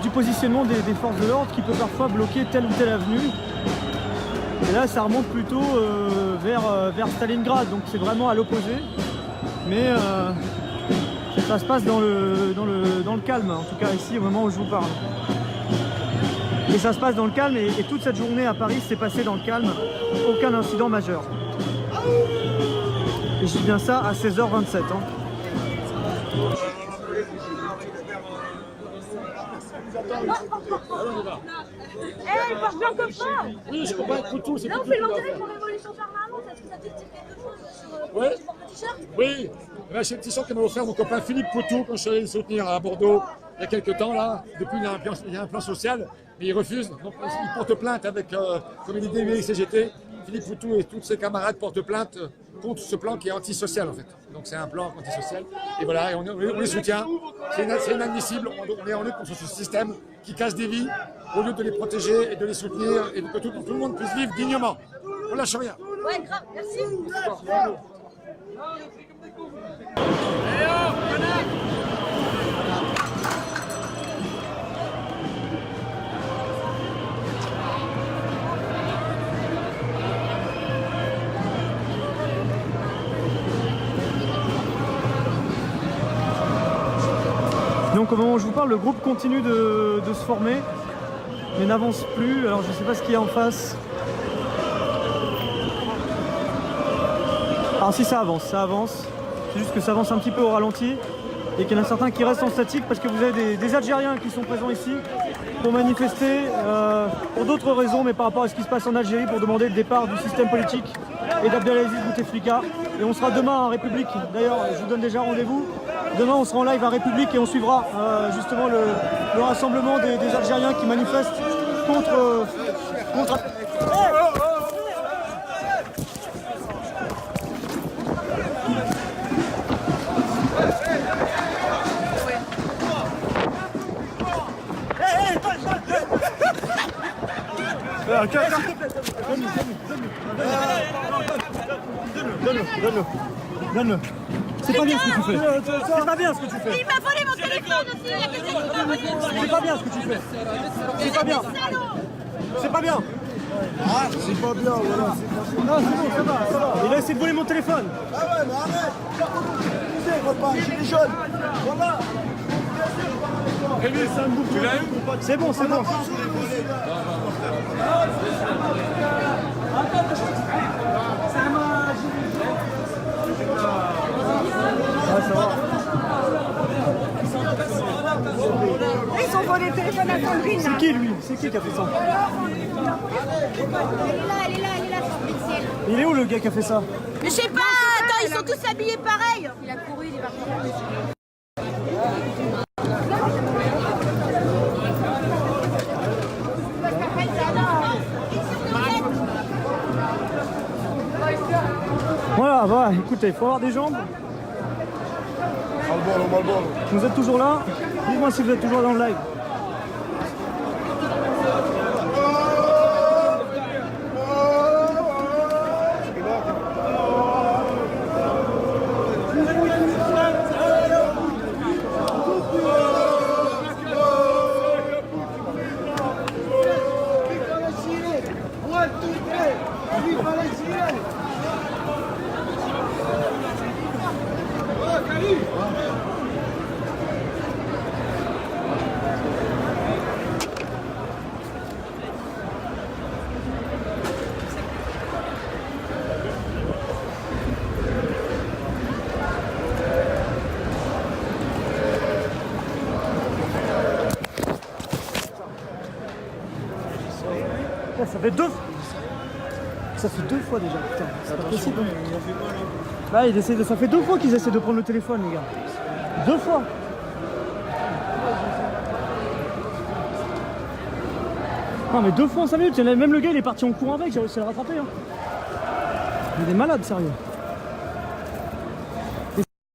du positionnement des forces de l'ordre qui peut parfois bloquer telle ou telle avenue. Et là, ça remonte plutôt vers Stalingrad, donc c'est vraiment à l'opposé. Mais ça se passe dans le calme, en tout cas ici au moment où je vous parle. Et ça se passe dans le calme, et toute cette journée à Paris s'est passée dans le calme, aucun incident majeur. Et je dis bien ça à 16h27. Eh, il marche bien comme ça. Oui, je comprends, Poutou, c'est là, on Poutou. fait l'enterrer pour Révolution permanente. Est-ce que ça te dit quelque chose Ouais. sur le t-shirt? Oui, c'est le t-shirt que m'a offert mon copain Philippe Poutou quand je suis allé le soutenir à Bordeaux il y a quelques temps. Là. Depuis, il y a un plan social, mais il refuse. Donc, il porte plainte avec, comme il dit, CGT. Philippe Poutou et tous ses camarades portent plainte contre ce plan qui est antisocial en fait. Donc c'est un plan antisocial. Et voilà, et on les soutient. C'est inadmissible. On est en lutte contre ce système qui casse des vies au lieu de les protéger et de les soutenir et que tout le monde puisse vivre dignement. On lâche rien. Ouais, grave, merci. Donc au moment où je vous parle, le groupe continue de se former, mais n'avance plus. Alors je ne sais pas ce qu'il y a en face. Alors si ça avance. C'est juste que ça avance un petit peu au ralenti et qu'il y en a certains qui restent en statique parce que vous avez des Algériens qui sont présents ici pour manifester pour d'autres raisons, mais par rapport à ce qui se passe en Algérie, pour demander le départ du système politique et d'Abdelaziz Bouteflika. Et on sera demain à République. D'ailleurs, je vous donne déjà rendez-vous. Demain, on sera en live à République et on suivra justement le rassemblement des Algériens qui manifestent contre... Donne-le. C'est pas bien ce que tu fais. C'est pas bien ce que tu fais. Il m'a volé mon téléphone aussi. Il y a quelqu'un qui m'a volé mon téléphone. C'est pas bien ce que tu fais. C'est pas bien. C'est pas bien. Ah, c'est pas bien, voilà. Non, c'est bon, ça va. Il a essayé de voler mon téléphone. Ah ouais, mais arrête. Repas, gilet jaune. Voilà. C'est bon, c'est bon. Ils ont volé le téléphone à Sandrine. C'est qui lui? C'est qui a fait ça? Elle est là, sur le pixel. Il est où le gars qui a fait ça? Mais je sais pas, attends, ils sont tous habillés pareil. Il a couru, il est parti. Voilà, écoutez, il faut avoir des jambes. Vous êtes toujours là? Dites-moi si vous êtes toujours dans le live. ça fait deux. Ça fait 2 fois déjà, putain. C'est pas possible. Là, ça fait 2 fois qu'ils essaient de prendre le téléphone, les gars. 2 fois. Non, mais 2 fois en 5 minutes. Même le gars, il est parti en courant avec. J'ai réussi à le rattraper. Hein. Il est malade, sérieux.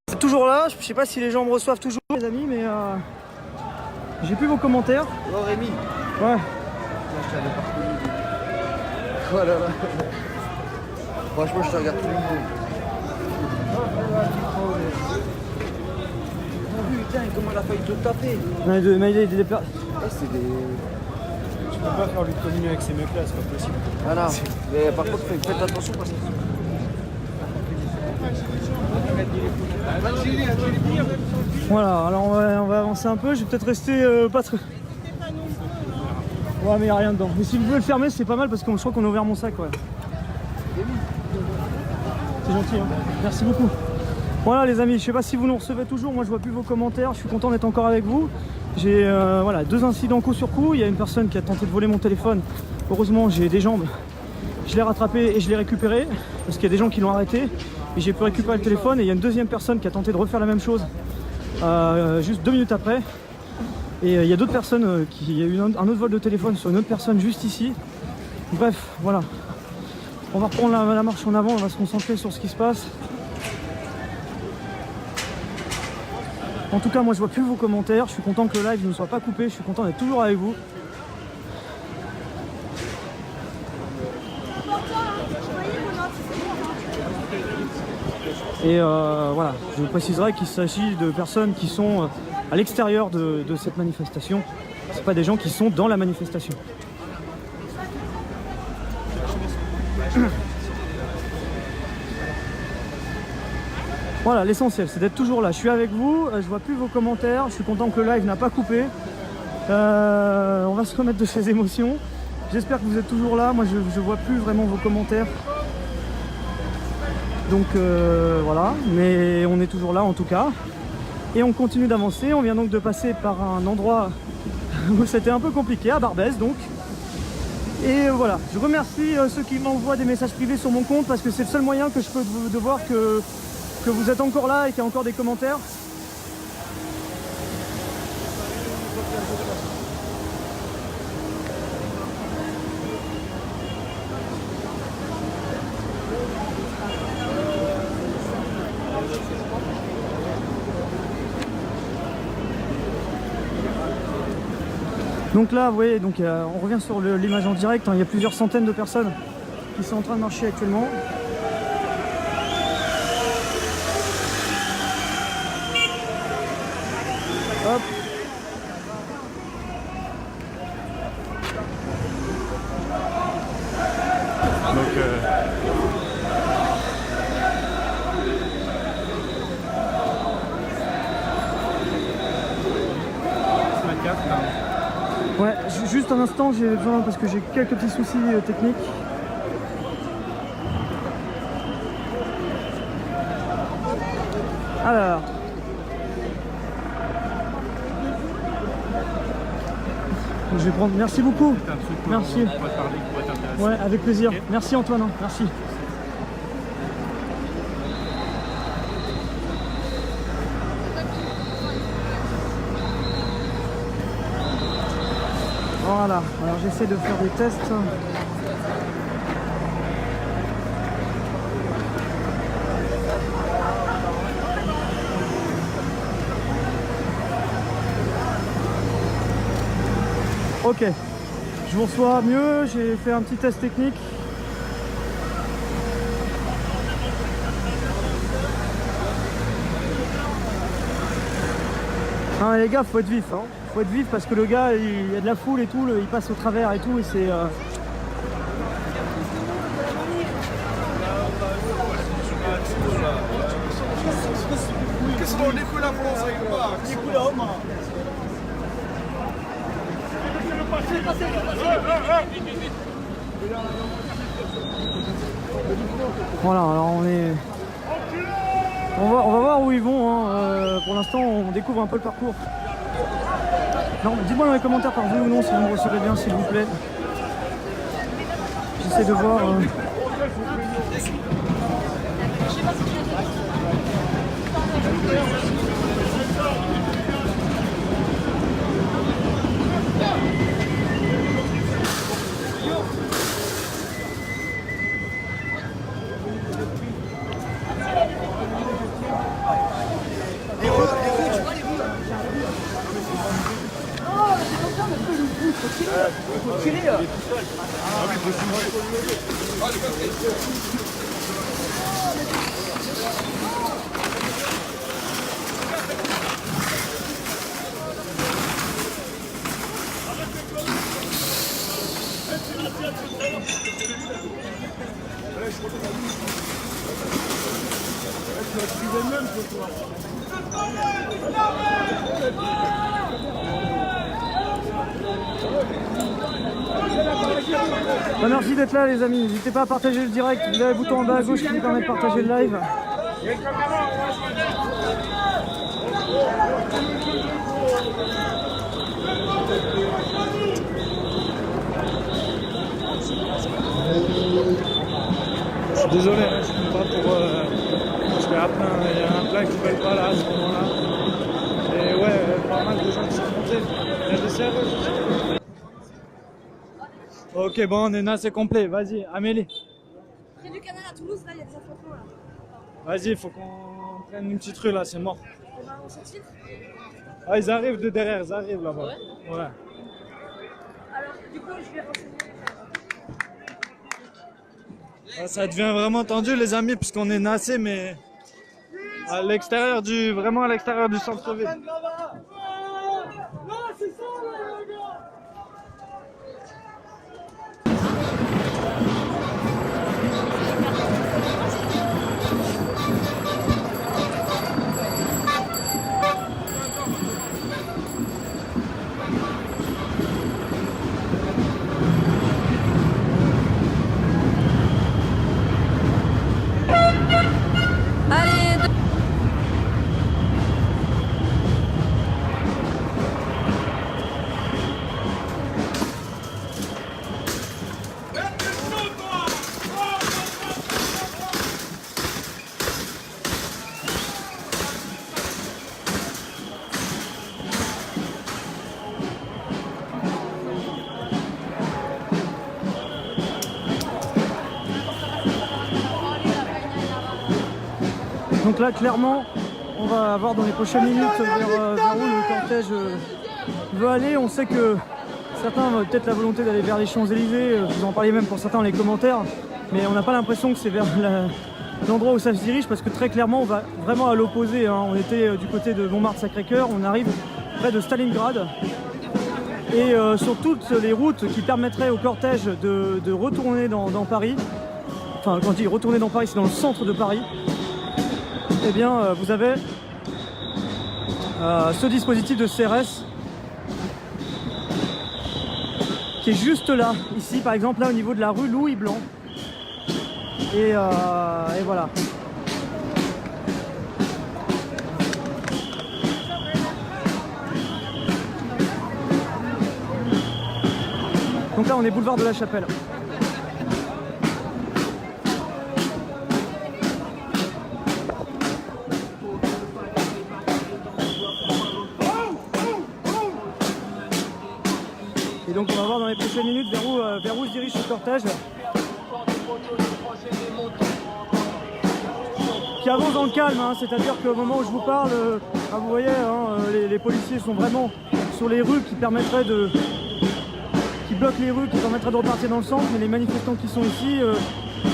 C'est toujours là. Je sais pas si les gens me reçoivent toujours, les amis, mais j'ai plus vos commentaires. Oh, Rémi. Ouais. Voilà. Franchement, je te regarde tous les jours. Putain, comment il a failli te taper. Mais C'est des... Tu peux pas faire lui de communier avec ces mecs-là, c'est pas possible. Voilà. Mais par contre, faites attention parce que... Voilà, alors on va avancer un peu. Je vais peut-être rester pas très... Ouais, mais il n'y a rien dedans. Mais si vous pouvez le fermer, c'est pas mal parce que je crois qu'on a ouvert mon sac. Ouais. C'est gentil, hein. Merci beaucoup. Voilà les amis, je sais pas si vous nous recevez toujours, moi je vois plus vos commentaires, je suis content d'être encore avec vous. J'ai voilà, 2 incidents coup sur coup, il y a une personne qui a tenté de voler mon téléphone. Heureusement j'ai des jambes, je l'ai rattrapé et je l'ai récupéré, parce qu'il y a des gens qui l'ont arrêté. Et j'ai pu récupérer le téléphone et il y a une deuxième personne qui a tenté de refaire la même chose juste 2 minutes après. Et il y a d'autres personnes, il y a eu un autre vol de téléphone sur une autre personne juste ici. Bref, voilà. On va reprendre la marche en avant, on va se concentrer sur ce qui se passe. En tout cas, moi je vois plus vos commentaires, je suis content que le live ne soit pas coupé, je suis content d'être toujours avec vous. Et voilà, je préciserai qu'il s'agit de personnes qui sont à l'extérieur de cette manifestation. C'est pas des gens qui sont dans la manifestation. Voilà, l'essentiel c'est d'être toujours là. Je suis avec vous, je vois plus vos commentaires, je suis content que le live n'a pas coupé. On va se remettre de ces émotions. J'espère que vous êtes toujours là. Moi je vois plus vraiment vos commentaires. Donc voilà, mais on est toujours là en tout cas. Et on continue d'avancer. On vient donc de passer par un endroit où c'était un peu compliqué, à Barbès donc. Et voilà, je remercie ceux qui m'envoient des messages privés sur mon compte parce que c'est le seul moyen que je peux de voir que vous êtes encore là et qu'il y a encore des commentaires. Donc là, vous voyez, donc, on revient sur l'image en direct, hein, il y a plusieurs centaines de personnes qui sont en train de marcher actuellement. Hop. Donc ouais, juste un instant, j'ai besoin parce que j'ai quelques petits soucis techniques. Alors. Je vais prendre. Merci beaucoup. Merci. Ouais, avec plaisir. Okay. Merci Antoine. Merci. Voilà. Alors j'essaie de faire des tests. Ok, je vous reçois mieux, j'ai fait un petit test technique. Ah, les gars, faut être vif, hein. Faut être vif parce que le gars, il y a de la foule et tout, il passe au travers et tout, et c'est... Qu'est-ce qu'on écoute la France avec moi? Voilà, alors on est... On va voir où ils vont, hein. Pour l'instant on découvre un peu le parcours. Non, dites-moi dans les commentaires par vous ou non si vous me recevez bien s'il vous plaît. J'essaie de voir. Bah, merci d'être là les amis, n'hésitez pas à partager le direct, vous avez le bouton en bas à gauche qui vous permet de partager le live. Je suis désolé, hein, je ne peux pas pour... parce qu'il y a plein qui ne veulent pas là à ce moment-là. Et ouais, pas mal de gens qui sont montés. Il y a des serveurs aussi. Ok, bon, on est là, c'est complet. Vas-y, Amélie. Près du canal à Toulouse, là, il y a des affrontements là. Vas-y, il faut qu'on prenne une petite rue là, c'est mort. On s'exfiltre. Ah, ils arrivent de derrière, ils arrivent là-bas. Ouais. Alors, du coup, je vais renseigner. Ah, ça devient vraiment tendu, les amis, puisqu'on est nassé, mais à l'extérieur vraiment à l'extérieur du centre-ville. Donc là clairement on va voir dans les prochaines minutes vers où le cortège veut aller. On sait que certains ont peut-être la volonté d'aller vers les Champs-Élysées, vous en parliez même pour certains dans les commentaires, mais on n'a pas l'impression que c'est vers l'endroit où ça se dirige, parce que très clairement on va vraiment à l'opposé, hein. On était du côté de Montmartre-Sacré-Cœur, on arrive près de Stalingrad, et sur toutes les routes qui permettraient au cortège de retourner dans Paris, enfin quand je dis retourner dans Paris, c'est dans le centre de Paris. Eh bien, vous avez ce dispositif de CRS qui est juste là, ici par exemple, là au niveau de la rue Louis Blanc. Et voilà. Donc là, on est boulevard de la Chapelle. Et donc on va voir dans les prochaines minutes vers où se dirige ce cortège qui avance dans le calme, hein, c'est-à-dire qu'au moment où je vous parle, vous voyez, hein, les policiers sont vraiment sur les rues qui bloquent les rues, qui permettraient de repartir dans le centre, mais les manifestants qui sont ici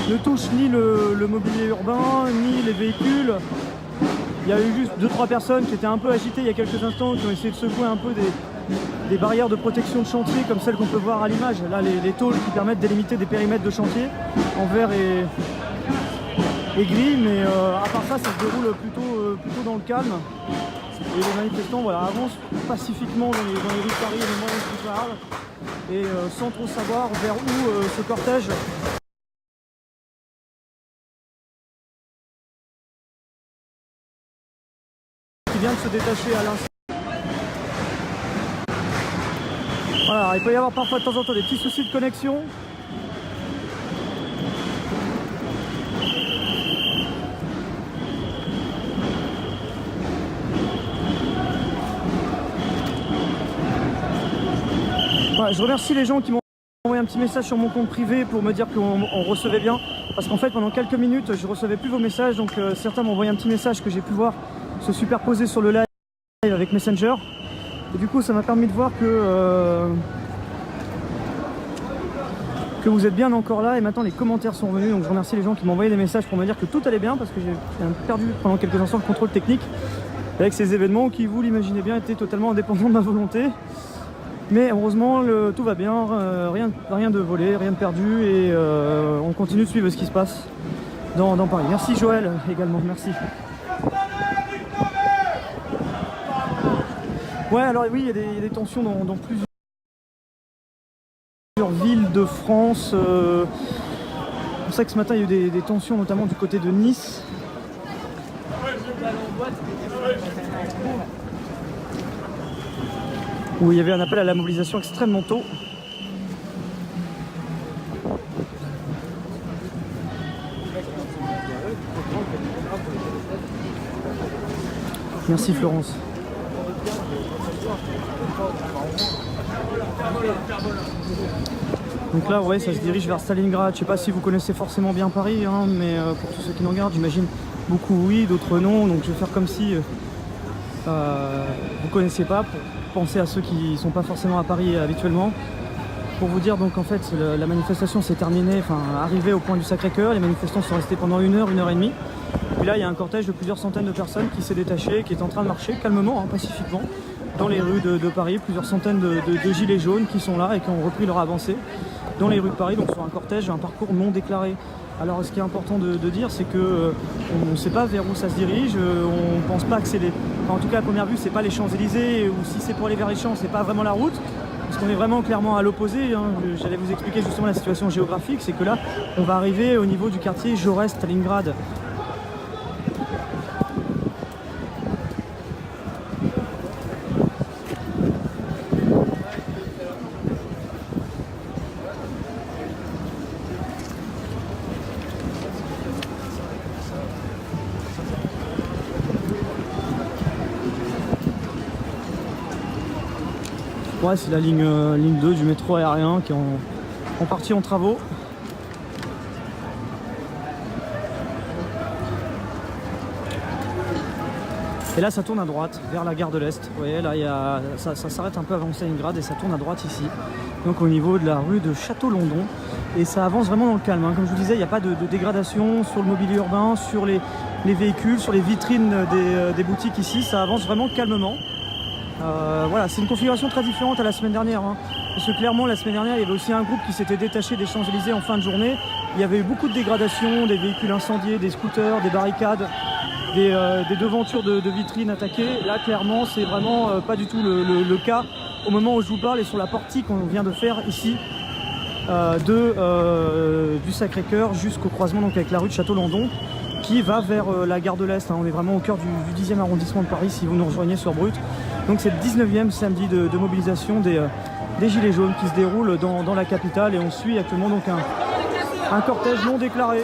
ne touchent ni le mobilier urbain, ni les véhicules. Il y a eu juste 2-3 personnes qui étaient un peu agitées il y a quelques instants, qui ont essayé de secouer un peu des barrières de protection de chantier comme celles qu'on peut voir à l'image. Là, les tôles qui permettent de délimiter des périmètres de chantier en vert et gris, mais à part ça, ça se déroule plutôt dans le calme. Et les manifestants avancent pacifiquement dans les rues de Paris et les moyens de Charles, et sans trop savoir vers où ce cortège qui vient de se détacher à l'instant. Voilà, il peut y avoir parfois de temps en temps des petits soucis de connexion. Voilà, je remercie les gens qui m'ont envoyé un petit message sur mon compte privé pour me dire qu'on recevait bien. Parce qu'en fait, pendant quelques minutes, je recevais plus vos messages. Donc certains m'ont envoyé un petit message que j'ai pu voir se superposer sur le live avec Messenger. Et du coup, ça m'a permis de voir que vous êtes bien encore là. Et maintenant, les commentaires sont revenus. Donc je remercie les gens qui m'ont envoyé des messages pour me dire que tout allait bien. Parce que j'ai perdu pendant quelques instants le contrôle technique avec ces événements qui, vous l'imaginez bien, étaient totalement indépendants de ma volonté. Mais heureusement, tout va bien, rien de volé, rien de perdu, et on continue de suivre ce qui se passe dans Paris. Merci Joël également, merci. Ouais, alors oui, il y a des tensions dans plusieurs villes de France. C'est pour ça que ce matin, il y a eu des tensions, notamment du côté de Nice. Où il y avait un appel à la mobilisation extrêmement tôt. Merci Florence. Donc là, ouais, ça se dirige vers Stalingrad. Je sais pas si vous connaissez forcément bien Paris, hein, mais pour tous ceux qui nous regardent, j'imagine beaucoup oui, d'autres non. Donc je vais faire comme si vous connaissez pas, pour penser à ceux qui sont pas forcément à Paris habituellement. Pour vous dire, donc en fait, la manifestation s'est terminée, enfin arrivée au point du Sacré-Cœur. Les manifestants sont restés pendant 1 heure, 1 heure et demie. Puis là, il y a un cortège de plusieurs centaines de personnes qui s'est détaché, qui est en train de marcher calmement, hein, pacifiquement, dans les rues de Paris. Plusieurs centaines de gilets jaunes qui sont là et qui ont repris leur avancée dans les rues de Paris, donc sur un cortège, un parcours non déclaré. Alors ce qui est important de dire, c'est que on ne sait pas vers où ça se dirige, on ne pense pas que c'est les... Enfin, en tout cas à première vue, c'est pas les Champs-Élysées, ou si c'est pour aller vers les Champs, c'est pas vraiment la route, parce qu'on est vraiment clairement à l'opposé, hein. J'allais vous expliquer justement la situation géographique, c'est que là, on va arriver au niveau du quartier Jaurès-Stalingrad. Ouais, c'est la ligne 2 du métro aérien qui est en partie en travaux. Et là, ça tourne à droite, vers la gare de l'Est. Vous voyez, là, ça s'arrête un peu avant Stalingrad et ça tourne à droite ici. Donc au niveau de la rue de Château-London. Et ça avance vraiment dans le calme, hein. Comme je vous disais, il n'y a pas de dégradation sur le mobilier urbain, sur les véhicules, sur les vitrines des boutiques ici. Ça avance vraiment calmement. Voilà, c'est une configuration très différente à la semaine dernière, hein. Parce que clairement, la semaine dernière, il y avait aussi un groupe qui s'était détaché des Champs-Élysées en fin de journée. Il y avait eu beaucoup de dégradations, des véhicules incendiés, des scooters, des barricades, des devantures de vitrines attaquées. Là, clairement, c'est vraiment pas du tout le cas. Au moment où je vous parle, et sur la portique qu'on vient de faire ici, du Sacré-Cœur jusqu'au croisement donc, avec la rue de Château-London, qui va vers la gare de l'Est, hein. On est vraiment au cœur du 10e arrondissement de Paris, si vous nous rejoignez sur Brut. Donc c'est le 19e samedi de mobilisation des Gilets jaunes qui se déroule dans la capitale, et on suit actuellement donc un cortège non déclaré.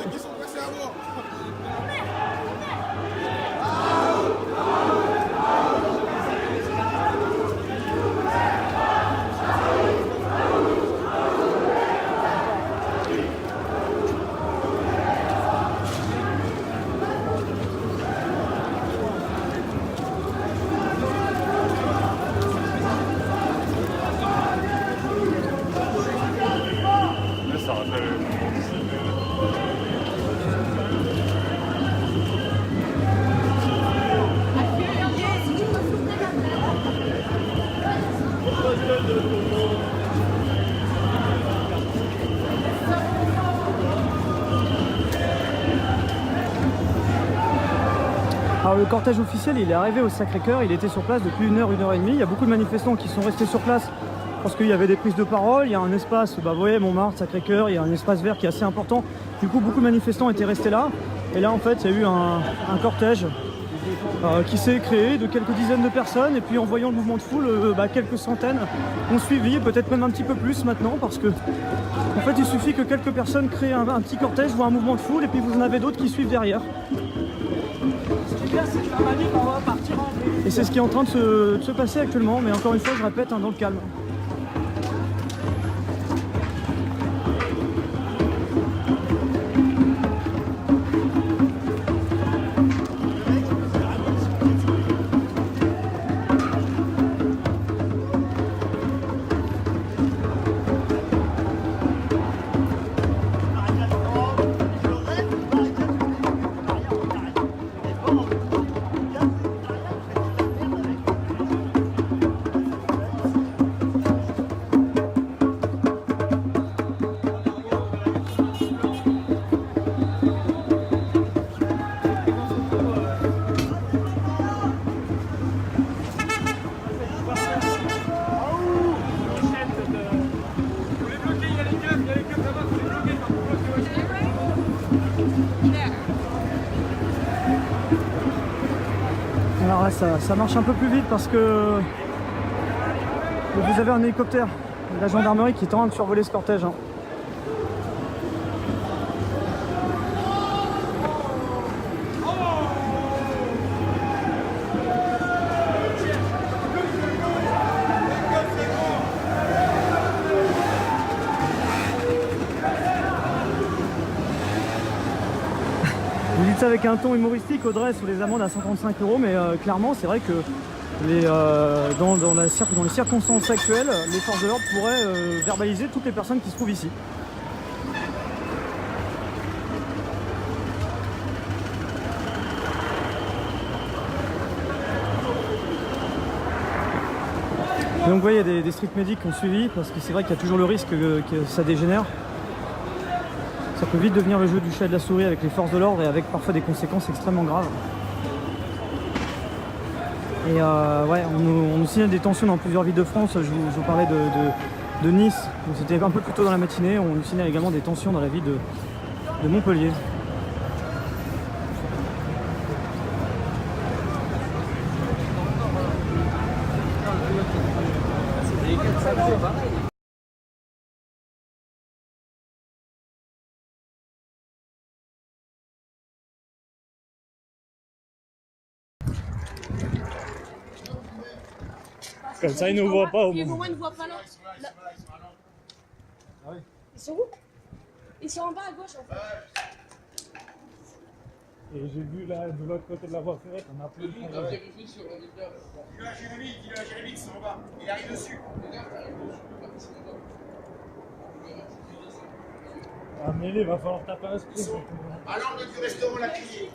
Alors le cortège officiel, il est arrivé au Sacré-Cœur, il était sur place depuis 1 heure, 1 heure et demie. Il y a beaucoup de manifestants qui sont restés sur place parce qu'il y avait des prises de parole. Il y a un espace, vous voyez, Montmartre, Sacré-Cœur, il y a un espace vert qui est assez important. Du coup, beaucoup de manifestants étaient restés là. Et là, en fait, il y a eu un cortège qui s'est créé de quelques dizaines de personnes. Et puis, en voyant le mouvement de foule, quelques centaines ont suivi, peut-être même un petit peu plus maintenant, parce que, en fait, il suffit que quelques personnes créent un petit cortège ou un mouvement de foule, et puis vous en avez d'autres qui suivent derrière. Et c'est ce qui est en train de se passer actuellement, mais encore une fois, je répète, hein, dans le calme. ça marche un peu plus vite parce que vous avez un hélicoptère de la gendarmerie qui est en train de survoler ce cortège. Hein. Vous dites ça avec un ton humoristique, Audrey, sur les amendes à 135 €, mais clairement, c'est vrai que dans les circonstances actuelles, les forces de l'ordre pourraient verbaliser toutes les personnes qui se trouvent ici. Et donc vous voyez, il y a des street medics qui ont suivi, parce que c'est vrai qu'il y a toujours le risque que ça dégénère. Ça peut vite devenir le jeu du chat et de la souris avec les forces de l'ordre et avec parfois des conséquences extrêmement graves. Et ouais, on nous signale des tensions dans plusieurs villes de France. Je vous parlais de Nice, c'était un peu plus tôt dans la matinée. On nous signale également des tensions dans la ville de Montpellier. Comme ça, ils ne nous voient pas au Puis au moins. moins, ils ne voient pas l'autre. Ah oui. Ils sont où? Ils sont en bas à gauche en fait. Et j'ai vu là, de l'autre côté de la voie ferrée, on a plein de travail. Dis-le à Jérémy qu'ils sont en bas. Il arrive dessus. Ah, mais il va falloir taper un sprint. À l'angle du restaurant La Criée.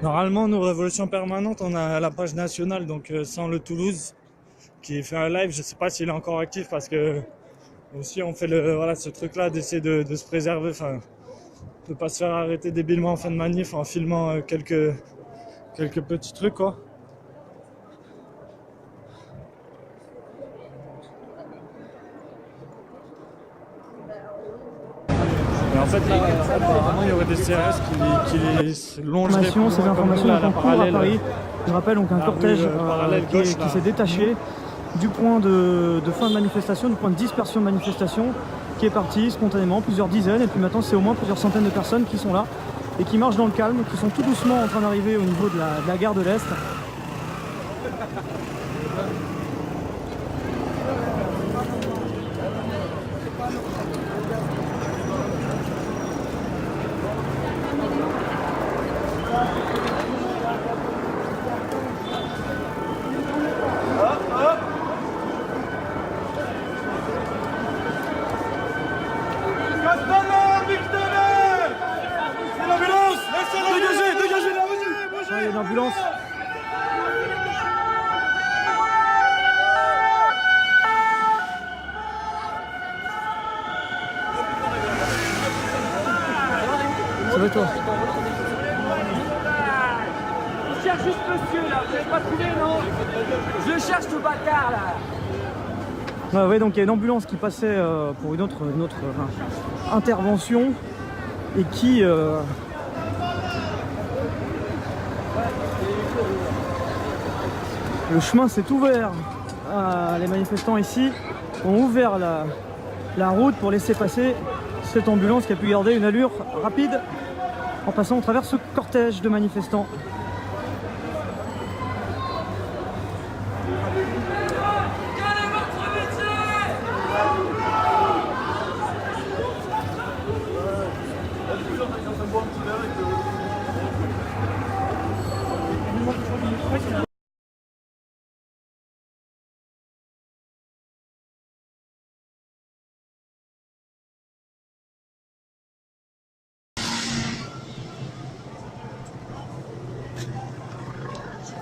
Normalement, nous, Révolution Permanente, on a la page nationale, donc sans le Toulouse, qui fait un live. Je sais pas s'il est encore actif parce que aussi on fait voilà, ce truc-là d'essayer de se préserver, enfin, de pas se faire arrêter débilement en fin de manif en filmant quelques petits trucs, quoi. Et en fait, là, apparemment, il y aurait des CRS qui les longeraient. Ces informations sont en cours à Paris. Je rappelle donc un cortège qui s'est détaché du point de fin de manifestation, du point de dispersion de manifestation, qui est parti spontanément, plusieurs dizaines, et puis maintenant c'est au moins plusieurs centaines de personnes qui sont là et qui marchent dans le calme, qui sont tout doucement en train d'arriver au niveau de la gare de l'Est. Il y a une ambulance. Ça va toi? Je cherche juste monsieur là, vous n'avez pas trouvé non? Je cherche ce bâtard là. Ouais, donc il y a une ambulance qui passait pour une autre intervention et qui le chemin s'est ouvert. Les manifestants ici ont ouvert la route pour laisser passer cette ambulance qui a pu garder une allure rapide en passant au travers ce cortège de manifestants.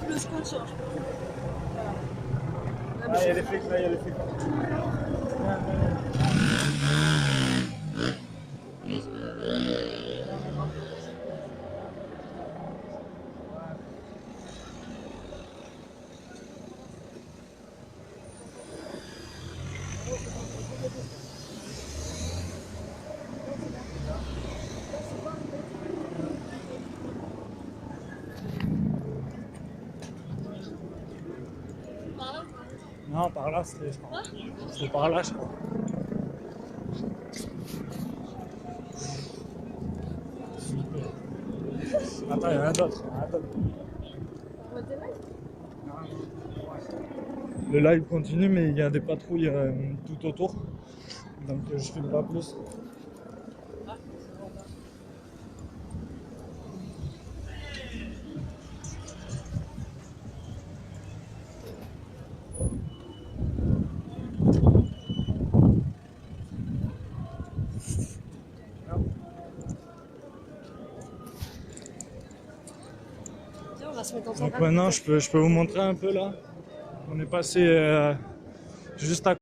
Le sponsor. Ah, il y a les flics là, il y a les flics. Non, par là, c'était, je crois. C'était par là, je crois. Super. Attends, il y en a d'autres. Le live continue, mais il y a des patrouilles tout autour. Donc je filme pas plus. Donc maintenant je peux vous montrer un peu là. On est passé juste à